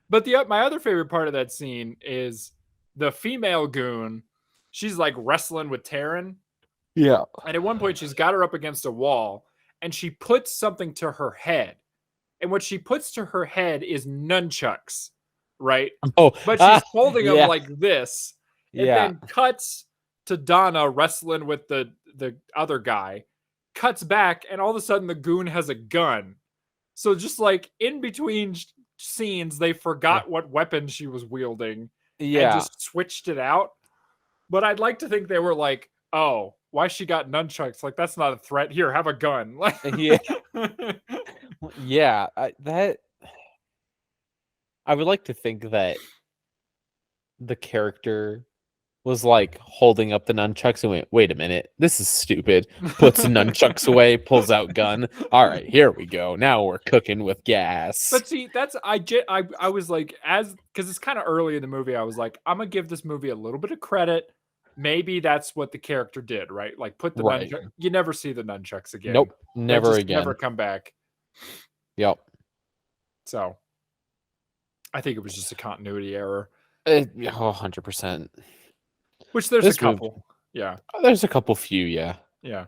[SPEAKER 2] But my other favorite part of that scene is the female goon. She's like wrestling with Taryn.
[SPEAKER 3] Yeah.
[SPEAKER 2] And at one point, she's got her up against a wall and she puts something to her head. And what she puts to her head is nunchucks, right?
[SPEAKER 3] Oh,
[SPEAKER 2] but she's holding them
[SPEAKER 3] yeah.
[SPEAKER 2] like this. And
[SPEAKER 3] Yeah.
[SPEAKER 2] then cuts to Donna wrestling with the other guy. Cuts back, and all of a sudden, the goon has a gun. So just like in between scenes, they forgot what weapon she was wielding and just switched it out. But I'd like to think they were like, oh, why she got nunchucks? Like, that's not a threat. Here, have a gun. Like,
[SPEAKER 3] yeah. Yeah. I would like to think that the character was like holding up the nunchucks and went, wait a minute, this is stupid. Puts the nunchucks away, pulls out gun. All right, here we go. Now we're cooking with gas.
[SPEAKER 2] But see, that's I was like, because it's kind of early in the movie, I was like, I'm gonna give this movie a little bit of credit. Maybe that's what the character did, right? Like put the nunchucks. You never see the nunchucks again.
[SPEAKER 3] Nope, never again.
[SPEAKER 2] Never come back.
[SPEAKER 3] Yep.
[SPEAKER 2] So I think it was just a continuity error.
[SPEAKER 3] 100%.
[SPEAKER 2] Which there's a couple. Yeah.
[SPEAKER 3] There's a couple few, yeah.
[SPEAKER 2] Yeah.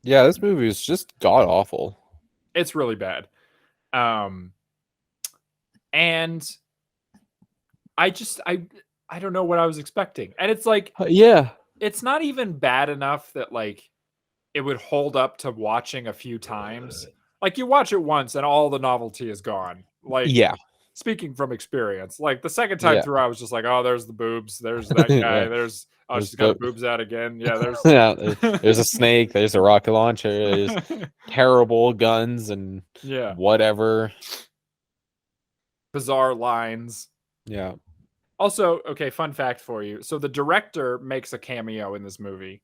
[SPEAKER 3] Yeah, this movie is just god awful.
[SPEAKER 2] It's really bad. And I don't know what I was expecting. And it's like,
[SPEAKER 3] yeah,
[SPEAKER 2] it's not even bad enough that like it would hold up to watching a few times. Like you watch it once and all the novelty is gone. Like,
[SPEAKER 3] yeah.
[SPEAKER 2] Speaking from experience, like the second time through, I was just like, oh, there's the boobs. There's that guy. There's she's got the boobs out again. Yeah,
[SPEAKER 3] there's a snake. There's a rocket launcher. There's terrible guns and whatever.
[SPEAKER 2] Bizarre lines.
[SPEAKER 3] Yeah.
[SPEAKER 2] Also, okay, fun fact for you. So the director makes a cameo in this movie.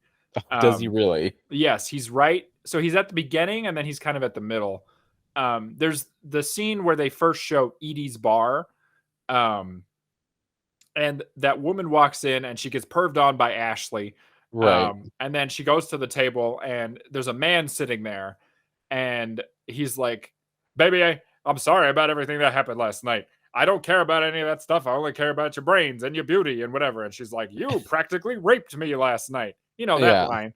[SPEAKER 3] Does he really?
[SPEAKER 2] Yes, he's right. So he's at the beginning and then he's kind of at the middle. There's the scene where they first show Edie's bar. And that woman walks in and she gets perved on by Ashley.
[SPEAKER 3] Right.
[SPEAKER 2] And then she goes to the table and there's a man sitting there and he's like, baby, I'm sorry about everything that happened last night. I don't care about any of that stuff. I only care about your brains and your beauty and whatever. And she's like, you practically raped me last night. You know that line.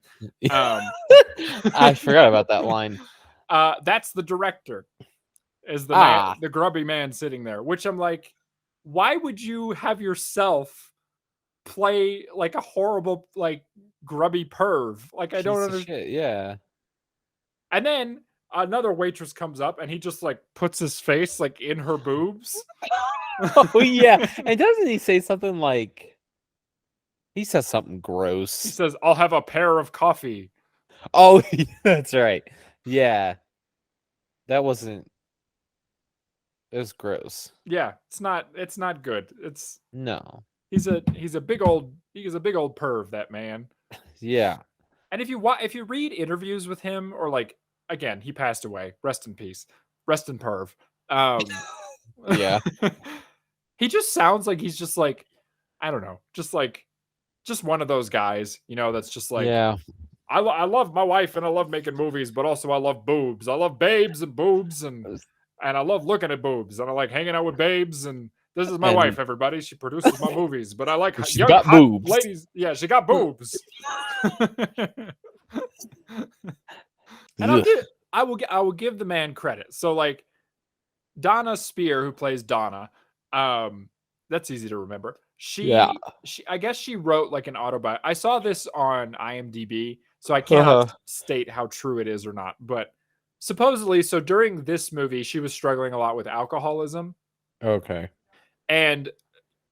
[SPEAKER 3] I forgot about that line.
[SPEAKER 2] That's the director. Is the man, the grubby man sitting there, which I'm like, why would you have yourself play like a horrible, like grubby perv? Like I don't understand.
[SPEAKER 3] Yeah.
[SPEAKER 2] And then another waitress comes up and he just like puts his face like in her boobs.
[SPEAKER 3] Oh yeah. And doesn't he say something like, he says something gross.
[SPEAKER 2] He says, I'll have a pair of coffee.
[SPEAKER 3] Oh, that's right. Yeah. That wasn't, it was gross.
[SPEAKER 2] Yeah, it's not good. It's
[SPEAKER 3] no.
[SPEAKER 2] He's a big old perv, that man.
[SPEAKER 3] Yeah.
[SPEAKER 2] And if you read interviews with him, or like, again, he passed away. Rest in peace. Rest in perv.
[SPEAKER 3] Yeah.
[SPEAKER 2] He just sounds like he's just like, I don't know, just one of those guys, you know, that's just like,
[SPEAKER 3] yeah.
[SPEAKER 2] I love my wife and I love making movies, but also I love boobs. I love babes and boobs and I love looking at boobs and I like hanging out with babes. And this is my wife, everybody. She produces my movies, but I like
[SPEAKER 3] she got boobs.
[SPEAKER 2] Ladies. Yeah, she got boobs. And I will give the man credit. So like Donna Spear, who plays Donna, that's easy to remember.
[SPEAKER 3] Yeah.
[SPEAKER 2] She I guess she wrote like an autobiography. I saw this on IMDb, so I
[SPEAKER 3] Uh-huh.
[SPEAKER 2] cannot state how true it is or not, but supposedly, so during this movie, she was struggling a lot with alcoholism.
[SPEAKER 3] Okay.
[SPEAKER 2] And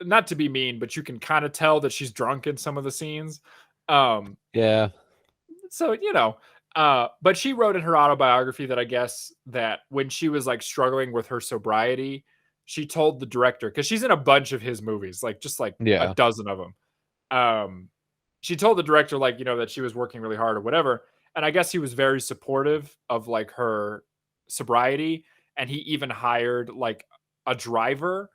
[SPEAKER 2] not to be mean, but you can kind of tell that she's drunk in some of the scenes. Um,
[SPEAKER 3] Yeah.
[SPEAKER 2] so but she wrote in her autobiography that I guess that when she was like struggling with her sobriety, she told the director, because she's in a bunch of his movies, like just like a
[SPEAKER 3] Yeah.
[SPEAKER 2] dozen of them. She told the director, like, that she was working really hard or whatever, and I guess he was very supportive of like her sobriety, and he even hired like a driver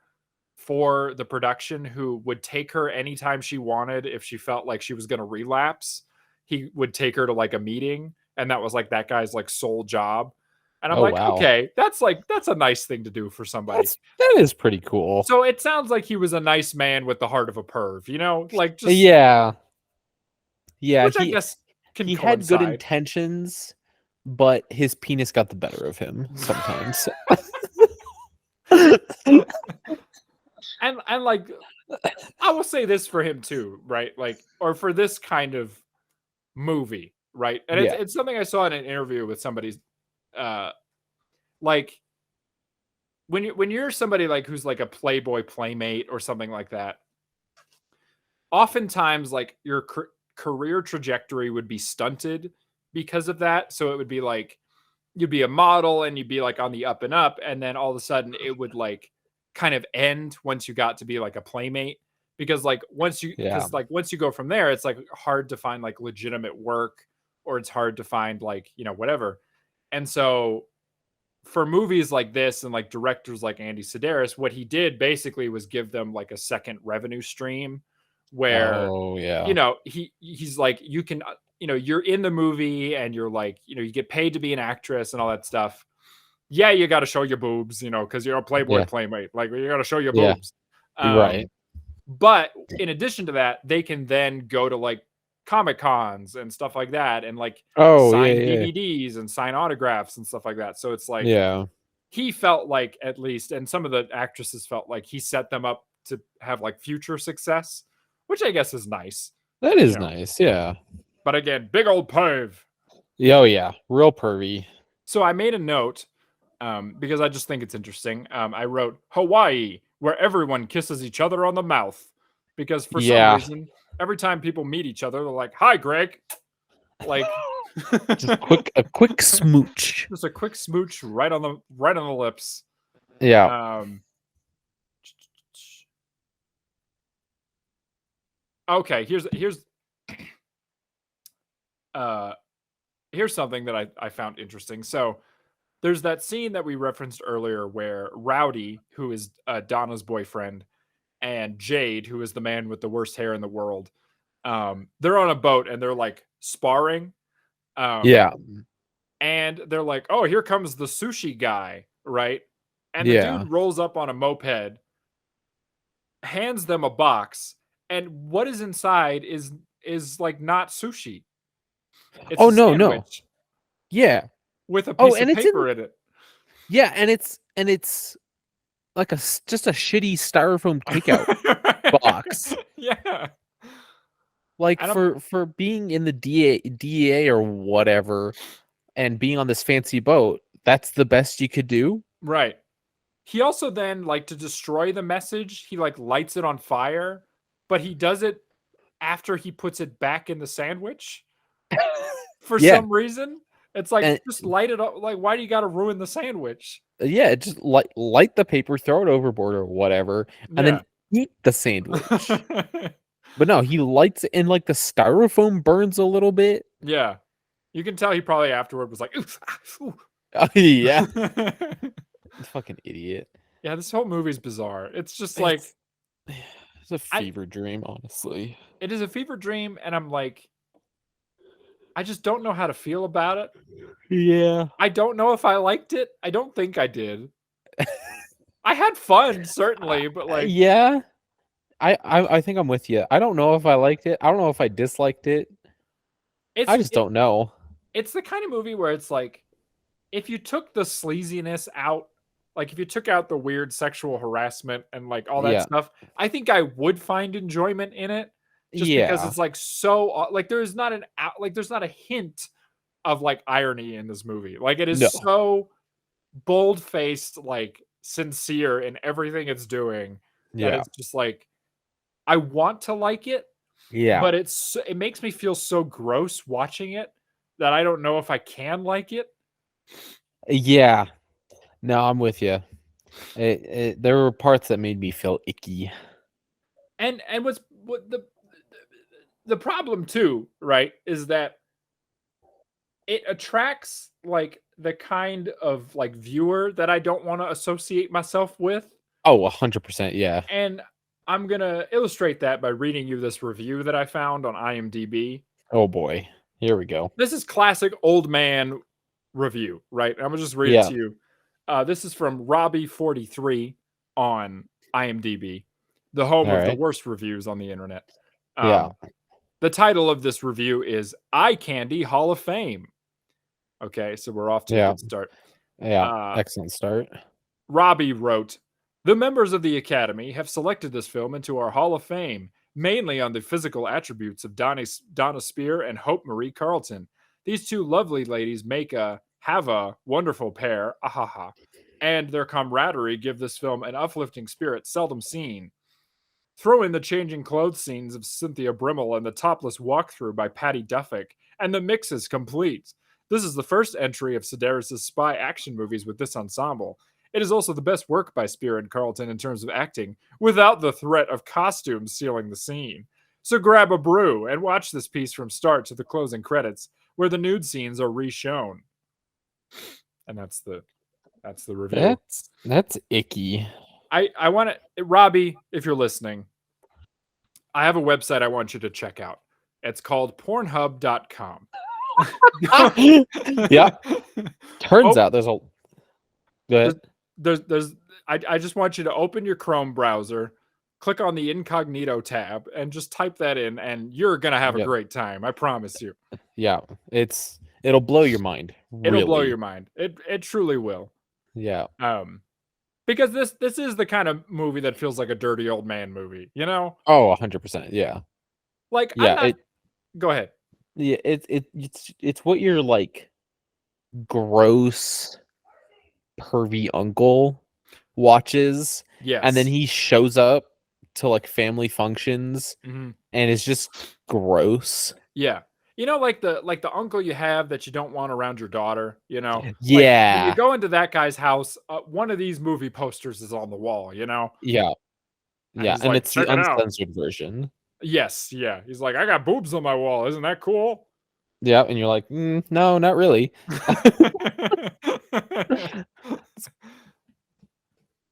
[SPEAKER 2] for the production who would take her anytime she wanted. If she felt like she was going to relapse, he would take her to like a meeting, and that was like that guy's like sole job. And I'm
[SPEAKER 3] Oh,
[SPEAKER 2] like,
[SPEAKER 3] wow.
[SPEAKER 2] okay, that's a nice thing to do for somebody.
[SPEAKER 3] That is pretty cool.
[SPEAKER 2] So it sounds like he was a nice man with the heart of a perv, like just
[SPEAKER 3] Yeah. Yeah,
[SPEAKER 2] which I guess can
[SPEAKER 3] he had good
[SPEAKER 2] coincide.
[SPEAKER 3] intentions, but his penis got the better of him sometimes.
[SPEAKER 2] And like, I will say this for him too, right? Like, or for this kind of movie, right? And
[SPEAKER 3] Yeah.
[SPEAKER 2] it's something I saw in an interview with somebody's like when you're somebody like who's like a Playboy playmate or something like that, oftentimes like your career trajectory would be stunted because of that. So it would be like you'd be a model and you'd be like on the up and up, and then all of a sudden it would like kind of end once you got to be like a playmate, because like once you
[SPEAKER 3] Yeah.
[SPEAKER 2] go from there, it's like hard to find like legitimate work, or it's hard to find like whatever. And so for movies like this and like directors like Andy Sidaris, what he did basically was give them like a second revenue stream where
[SPEAKER 3] Oh, yeah.
[SPEAKER 2] he's like, you can you're in the movie and you're like, you get paid to be an actress and all that stuff. Yeah, you got to show your boobs, because you're a Playboy
[SPEAKER 3] Yeah.
[SPEAKER 2] playmate. Like, you got to show your
[SPEAKER 3] Yeah.
[SPEAKER 2] boobs.
[SPEAKER 3] Right.
[SPEAKER 2] But in addition to that, they can then go to like Comic Cons and stuff like that, and like
[SPEAKER 3] Oh,
[SPEAKER 2] sign
[SPEAKER 3] yeah, yeah.
[SPEAKER 2] DVDs and sign autographs and stuff like that. So it's like
[SPEAKER 3] Yeah.
[SPEAKER 2] he felt like, at least, and some of the actresses felt like he set them up to have like future success, which I guess is nice.
[SPEAKER 3] That is nice. Yeah.
[SPEAKER 2] But again, big old perv.
[SPEAKER 3] Oh, yeah. Real pervy.
[SPEAKER 2] So I made a note because I just think it's interesting. I wrote Hawaii, where everyone kisses each other on the mouth, because for some reason, every time people meet each other, they're like, "Hi, Greg." Like,
[SPEAKER 3] just a quick smooch.
[SPEAKER 2] Just a quick smooch right on the lips.
[SPEAKER 3] Yeah.
[SPEAKER 2] Okay, here's something that I found interesting. So there's that scene that we referenced earlier where Rowdy, who is Donna's boyfriend, and Jade, who is the man with the worst hair in the world, they're on a boat and they're like sparring.
[SPEAKER 3] Yeah.
[SPEAKER 2] And they're like, "Oh, here comes the sushi guy," right? And the dude rolls up on a moped, hands them a box, and what is inside is like not sushi. It's a sandwich.
[SPEAKER 3] Yeah.
[SPEAKER 2] With a piece of paper in it.
[SPEAKER 3] Yeah, and it's like just a shitty styrofoam takeout box.
[SPEAKER 2] Yeah.
[SPEAKER 3] Like for being in the DEA or whatever and being on this fancy boat, that's the best you could do?
[SPEAKER 2] Right. He also then, like, to destroy the message, he like lights it on fire, but he does it after he puts it back in the sandwich for some reason. It's like, just light it up. Like, why do you got to ruin the sandwich?
[SPEAKER 3] Yeah, just light the paper, throw it overboard or whatever, and then eat the sandwich. But no, he lights it, and like the styrofoam burns a little bit.
[SPEAKER 2] Yeah. You can tell he probably afterward was like, ooh.
[SPEAKER 3] Yeah. Fucking idiot.
[SPEAKER 2] Yeah, this whole movie's bizarre. It's just like,
[SPEAKER 3] it's a fever dream, honestly.
[SPEAKER 2] It is a fever dream, and I'm like, I just don't know how to feel about it.
[SPEAKER 3] Yeah.
[SPEAKER 2] I don't know if I liked it. I don't think I did. I had fun, certainly, but like,
[SPEAKER 3] yeah. I think I'm with you. I don't know if I liked it. I don't know if I disliked it. I just don't know.
[SPEAKER 2] It's the kind of movie where it's like, if you took the sleaziness out like if you took out the weird sexual harassment and like all that
[SPEAKER 3] Yeah.
[SPEAKER 2] stuff, I think I would find enjoyment in it just because
[SPEAKER 3] Yeah.
[SPEAKER 2] it's like so like there's not there's not a hint of like irony in this movie. Like it is
[SPEAKER 3] No.
[SPEAKER 2] so bold-faced, like sincere in everything it's doing that
[SPEAKER 3] Yeah.
[SPEAKER 2] it's just like I want to like it,
[SPEAKER 3] Yeah.
[SPEAKER 2] but it makes me feel so gross watching it that I don't know if I can like it.
[SPEAKER 3] Yeah. No, I'm with you. There were parts that made me feel icky.
[SPEAKER 2] And what the problem too, right, is that it attracts like the kind of like viewer that I don't want to associate myself with.
[SPEAKER 3] Oh, 100%. Yeah.
[SPEAKER 2] And I'm going to illustrate that by reading you this review that I found on IMDb.
[SPEAKER 3] Oh boy. Here we go.
[SPEAKER 2] This is classic old man review, right? I'm going to just read it to you. This is from Robbie43 on IMDb, the home
[SPEAKER 3] All
[SPEAKER 2] of the
[SPEAKER 3] right.
[SPEAKER 2] worst reviews on the internet.
[SPEAKER 3] Yeah.
[SPEAKER 2] The title of this review is Eye Candy Hall of Fame. Okay, so we're off to a good start.
[SPEAKER 3] Yeah. Excellent start.
[SPEAKER 2] Robbie wrote, "The members of the Academy have selected this film into our Hall of Fame, mainly on the physical attributes of Donna Spear and Hope Marie Carlton. These two lovely ladies have a wonderful pair, ahaha, and their camaraderie give this film an uplifting spirit seldom seen. Throw in the changing clothes scenes of Cynthia Brimmel and the topless walkthrough by Patty Duffick, and the mix is complete. This is the first entry of Sidaris' spy action movies with this ensemble. It is also the best work by Spear and Carlton in terms of acting, without the threat of costumes sealing the scene. So grab a brew and watch this piece from start to the closing credits, where the nude scenes are re-shown." And that's the review.
[SPEAKER 3] That's icky.
[SPEAKER 2] I want to, Robbie, if you're listening, I have a website I want you to check out. It's called pornhub.com.
[SPEAKER 3] Yeah. Turns out there's a. Go ahead.
[SPEAKER 2] I just want you to open your Chrome browser, click on the incognito tab, and just type that in, and you're gonna have a great time. I promise you.
[SPEAKER 3] Yeah, it'll blow your mind.
[SPEAKER 2] It'll blow your mind. It truly will.
[SPEAKER 3] Yeah.
[SPEAKER 2] Because this is the kind of movie that feels like a dirty old man movie, you know?
[SPEAKER 3] Oh, 100%. Yeah.
[SPEAKER 2] Like, yeah, go ahead.
[SPEAKER 3] Yeah, it's what your like gross pervy uncle watches.
[SPEAKER 2] Yes.
[SPEAKER 3] And then he shows up to like family functions and it's just gross.
[SPEAKER 2] Yeah. You know, like the uncle you have that you don't want around your daughter, you know?
[SPEAKER 3] Yeah.
[SPEAKER 2] Like, when you go into that guy's house, one of these movie posters is on the wall, you know?
[SPEAKER 3] Yeah. Yeah, and
[SPEAKER 2] like,
[SPEAKER 3] it's the uncensored version.
[SPEAKER 2] Yes, yeah. He's like, "I got boobs on my wall. Isn't that cool?"
[SPEAKER 3] Yeah, and you're like, no, not really.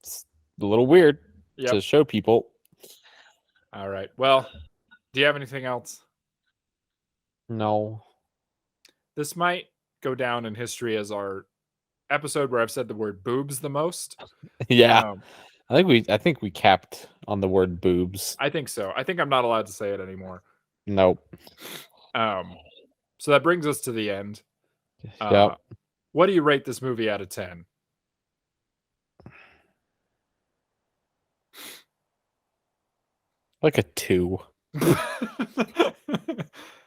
[SPEAKER 3] It's a little weird to show people.
[SPEAKER 2] All right. Well, do you have anything else?
[SPEAKER 3] No.
[SPEAKER 2] This might go down in history as our episode where I've said the word boobs the most.
[SPEAKER 3] Yeah. I think we capped on the word boobs.
[SPEAKER 2] I think so. I think I'm not allowed to say it anymore.
[SPEAKER 3] Nope.
[SPEAKER 2] So that brings us to the end.
[SPEAKER 3] Yep.
[SPEAKER 2] What do you rate this movie out of 10?
[SPEAKER 3] Like a 2.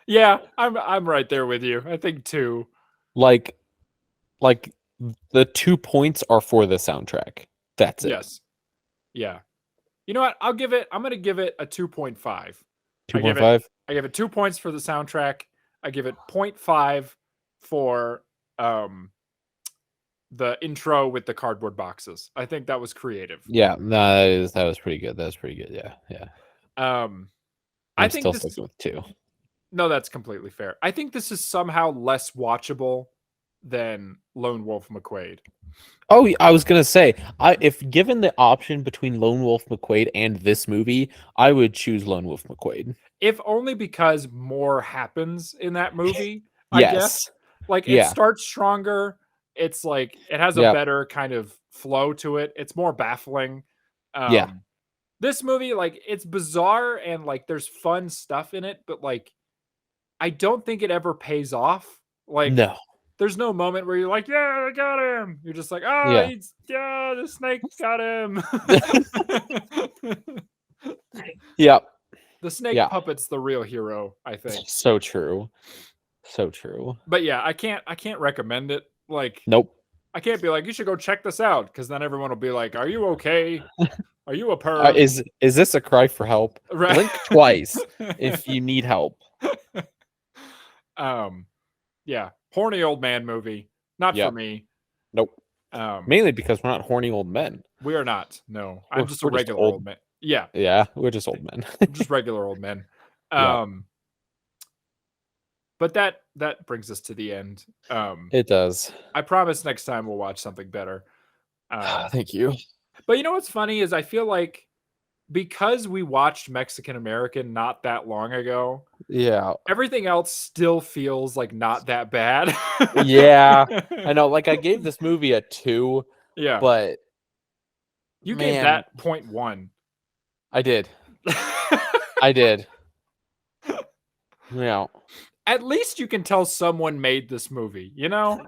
[SPEAKER 2] Yeah, I'm right there with you. I think 2.
[SPEAKER 3] Like the 2 points are for the soundtrack. That's it.
[SPEAKER 2] Yes. Yeah. You know what? I'm going to give it a 2.5.
[SPEAKER 3] 2.5?
[SPEAKER 2] I give it 2 points for the soundtrack. I give it 0.5 for the intro with the cardboard boxes. I think that was creative.
[SPEAKER 3] Yeah, no, that was pretty good. That was pretty good. Yeah.
[SPEAKER 2] I think
[SPEAKER 3] still sticking with 2.
[SPEAKER 2] No, that's completely fair. I think this is somehow less watchable than Lone Wolf McQuade.
[SPEAKER 3] Oh, I was gonna say, if given the option between Lone Wolf McQuade and this movie, I would choose Lone Wolf McQuade.
[SPEAKER 2] If only because more happens in that movie.
[SPEAKER 3] Yes.
[SPEAKER 2] I guess. Like it starts stronger. It's like it has a better kind of flow to it. It's more baffling. This movie, like, it's bizarre and like there's fun stuff in it, but like I don't think it ever pays off. Like,
[SPEAKER 3] no.
[SPEAKER 2] there's no moment where you're like, yeah, I got him. You're just like, oh,
[SPEAKER 3] Yeah.
[SPEAKER 2] the snake got him.
[SPEAKER 3] Yep.
[SPEAKER 2] The snake
[SPEAKER 3] Yeah.
[SPEAKER 2] puppet's the real hero, I think.
[SPEAKER 3] So true. So true.
[SPEAKER 2] But yeah, I can't recommend it. Like,
[SPEAKER 3] Nope.
[SPEAKER 2] I can't be like, you should go check this out, because then everyone will be like, are you okay? Are you a perv?
[SPEAKER 3] Is this a cry for help?
[SPEAKER 2] Right.
[SPEAKER 3] Blink twice if you need help.
[SPEAKER 2] Yeah, horny old man movie. Not for me.
[SPEAKER 3] Nope. Mainly because we're not horny old men.
[SPEAKER 2] We are not. No, I'm just a
[SPEAKER 3] we're just
[SPEAKER 2] regular
[SPEAKER 3] old.
[SPEAKER 2] old man. Yeah,
[SPEAKER 3] Yeah, we're just old men.
[SPEAKER 2] just regular old men.
[SPEAKER 3] Yeah.
[SPEAKER 2] But that brings us to the end.
[SPEAKER 3] It does.
[SPEAKER 2] I promise next time we'll watch something better.
[SPEAKER 3] Thank you.
[SPEAKER 2] But you know what's funny is I feel like because we watched Mexican American not that long ago,
[SPEAKER 3] Yeah.
[SPEAKER 2] everything else still feels like not that bad.
[SPEAKER 3] Yeah. I know. Like I gave this movie a 2.
[SPEAKER 2] Yeah.
[SPEAKER 3] But
[SPEAKER 2] you gave that 0.1.
[SPEAKER 3] I did. I did. Yeah.
[SPEAKER 2] At least you can tell someone made this movie, you know?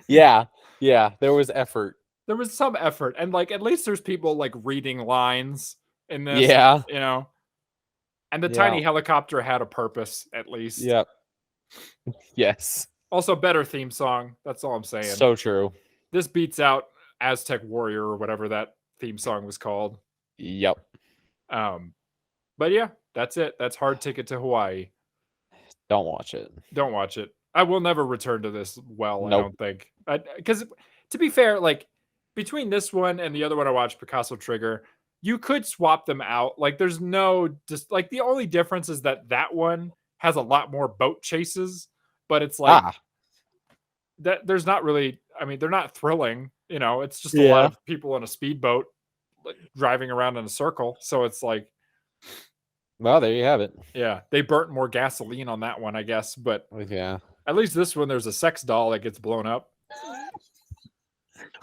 [SPEAKER 3] Yeah. Yeah. There was effort.
[SPEAKER 2] There was some effort. And like at least there's people like reading lines in this.
[SPEAKER 3] Yeah.
[SPEAKER 2] You know? And the tiny helicopter had a purpose, at least.
[SPEAKER 3] Yep. Yes.
[SPEAKER 2] Also, better theme song. That's all I'm saying.
[SPEAKER 3] So true.
[SPEAKER 2] This beats out Aztec Warrior or whatever that theme song was called.
[SPEAKER 3] Yep.
[SPEAKER 2] But yeah, that's it. That's Hard Ticket to Hawaii.
[SPEAKER 3] Don't watch it.
[SPEAKER 2] Don't watch it. I will never return to this well,
[SPEAKER 3] Nope.
[SPEAKER 2] I don't think. Because to be fair, like between this one and the other one I watched, Picasso Trigger, you could swap them out. Like there's no just like the only difference is that one has a lot more boat chases, but it's like that there's not really, I mean, they're not thrilling, you know, it's just a lot of people on a speedboat like driving around in a circle. So it's like,
[SPEAKER 3] well, there you have it.
[SPEAKER 2] yeah, they burnt more gasoline on that one, I guess, but
[SPEAKER 3] yeah,
[SPEAKER 2] at least this one there's a sex doll that gets blown up.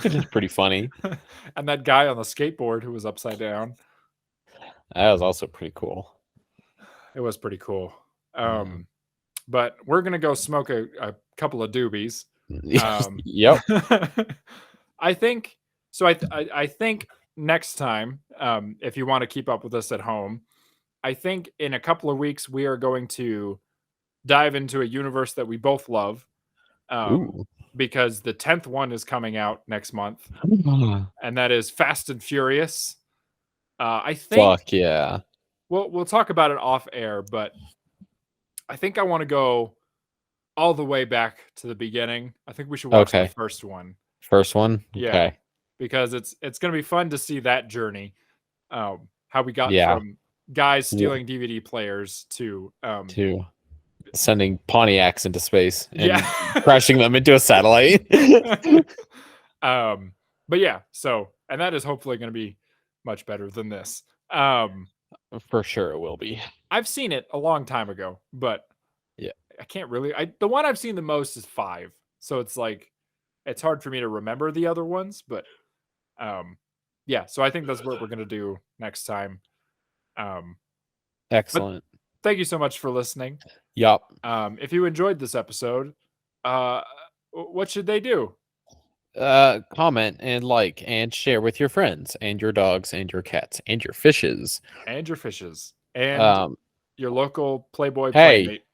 [SPEAKER 3] Which is pretty funny.
[SPEAKER 2] And that guy on the skateboard who was upside down.
[SPEAKER 3] That was also pretty cool.
[SPEAKER 2] It was pretty cool. But we're gonna go smoke a couple of doobies.
[SPEAKER 3] Yep.
[SPEAKER 2] I think so. I think next time, if you want to keep up with us at home, I think in a couple of weeks we are going to dive into a universe that we both love. Because the 10th one is coming out next month, and that is Fast and Furious. I think.
[SPEAKER 3] Fuck yeah.
[SPEAKER 2] We'll talk about it off air, but I think I want to go all the way back to the beginning. I think we should watch the first one.
[SPEAKER 3] First one?
[SPEAKER 2] Yeah.
[SPEAKER 3] Okay.
[SPEAKER 2] Because it's going to be fun to see that journey. How we got from guys stealing DVD players to
[SPEAKER 3] sending Pontiacs into space and crashing them into a satellite.
[SPEAKER 2] But yeah, so and that is hopefully going to be much better than this.
[SPEAKER 3] For sure it will be.
[SPEAKER 2] I've seen it a long time ago, but
[SPEAKER 3] yeah,
[SPEAKER 2] I can't really. The one I've seen the most is 5, so it's like it's hard for me to remember the other ones. But yeah, so I think that's what we're gonna do next time.
[SPEAKER 3] Excellent.
[SPEAKER 2] Thank you so much for listening.
[SPEAKER 3] Yup.
[SPEAKER 2] If you enjoyed this episode, what should they do?
[SPEAKER 3] Comment and like and share with your friends and your dogs and your cats and your fishes
[SPEAKER 2] and your local Playboy playmate.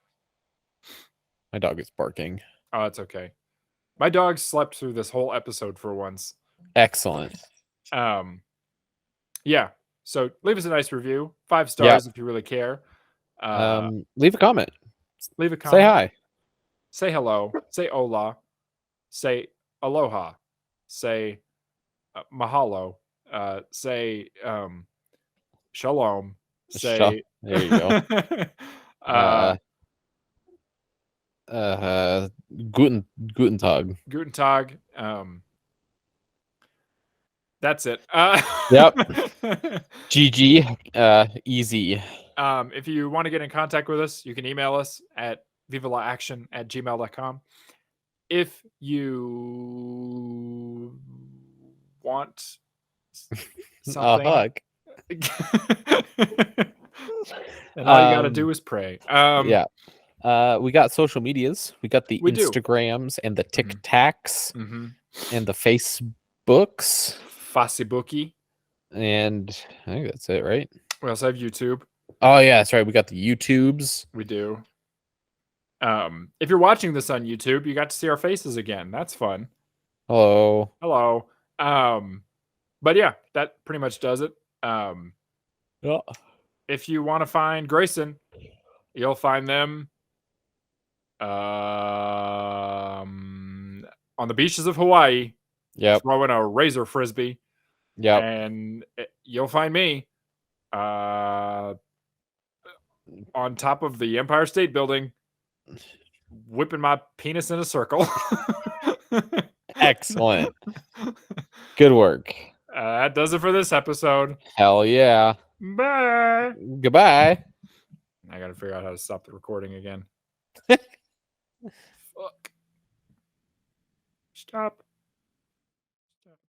[SPEAKER 3] My dog is barking.
[SPEAKER 2] Oh, that's okay. My dog slept through this whole episode for once.
[SPEAKER 3] Excellent.
[SPEAKER 2] Yeah. So leave us a nice review, 5 stars if you really care.
[SPEAKER 3] Leave a comment.
[SPEAKER 2] Leave a comment.
[SPEAKER 3] Say hi.
[SPEAKER 2] Say hello. Say hola. Say aloha. Say mahalo. Say shalom. Say
[SPEAKER 3] there you go. Guten Tag.
[SPEAKER 2] Guten Tag. That's it.
[SPEAKER 3] Yep. GG. Easy.
[SPEAKER 2] If you want to get in contact with us, you can email us at vivalaaction@gmail.com. If you want something,
[SPEAKER 3] a hug.
[SPEAKER 2] and all you got to do is pray.
[SPEAKER 3] Yeah. We got social medias. We got the
[SPEAKER 2] We do.
[SPEAKER 3] Instagrams and the
[SPEAKER 2] Mhm.
[SPEAKER 3] TikToks
[SPEAKER 2] Mm-hmm.
[SPEAKER 3] and the Facebooks.
[SPEAKER 2] Facebooky.
[SPEAKER 3] And I think that's it, right?
[SPEAKER 2] We also have YouTube.
[SPEAKER 3] Oh yeah, that's right. We got the YouTubes.
[SPEAKER 2] We do. If you're watching this on YouTube, you got to see our faces again. That's fun.
[SPEAKER 3] Hello.
[SPEAKER 2] Hello. But yeah, that pretty much does it.
[SPEAKER 3] Yeah.
[SPEAKER 2] If you want to find Grayson, you'll find them on the beaches of Hawaii,
[SPEAKER 3] Yep.
[SPEAKER 2] throwing a razor frisbee.
[SPEAKER 3] Yep.
[SPEAKER 2] And you'll find me on top of the Empire State Building, whipping my penis in a circle.
[SPEAKER 3] Excellent. Good work.
[SPEAKER 2] That does it for this episode.
[SPEAKER 3] Hell yeah.
[SPEAKER 2] Bye.
[SPEAKER 3] Goodbye.
[SPEAKER 2] I gotta figure out how to stop the recording again. Fuck. Stop.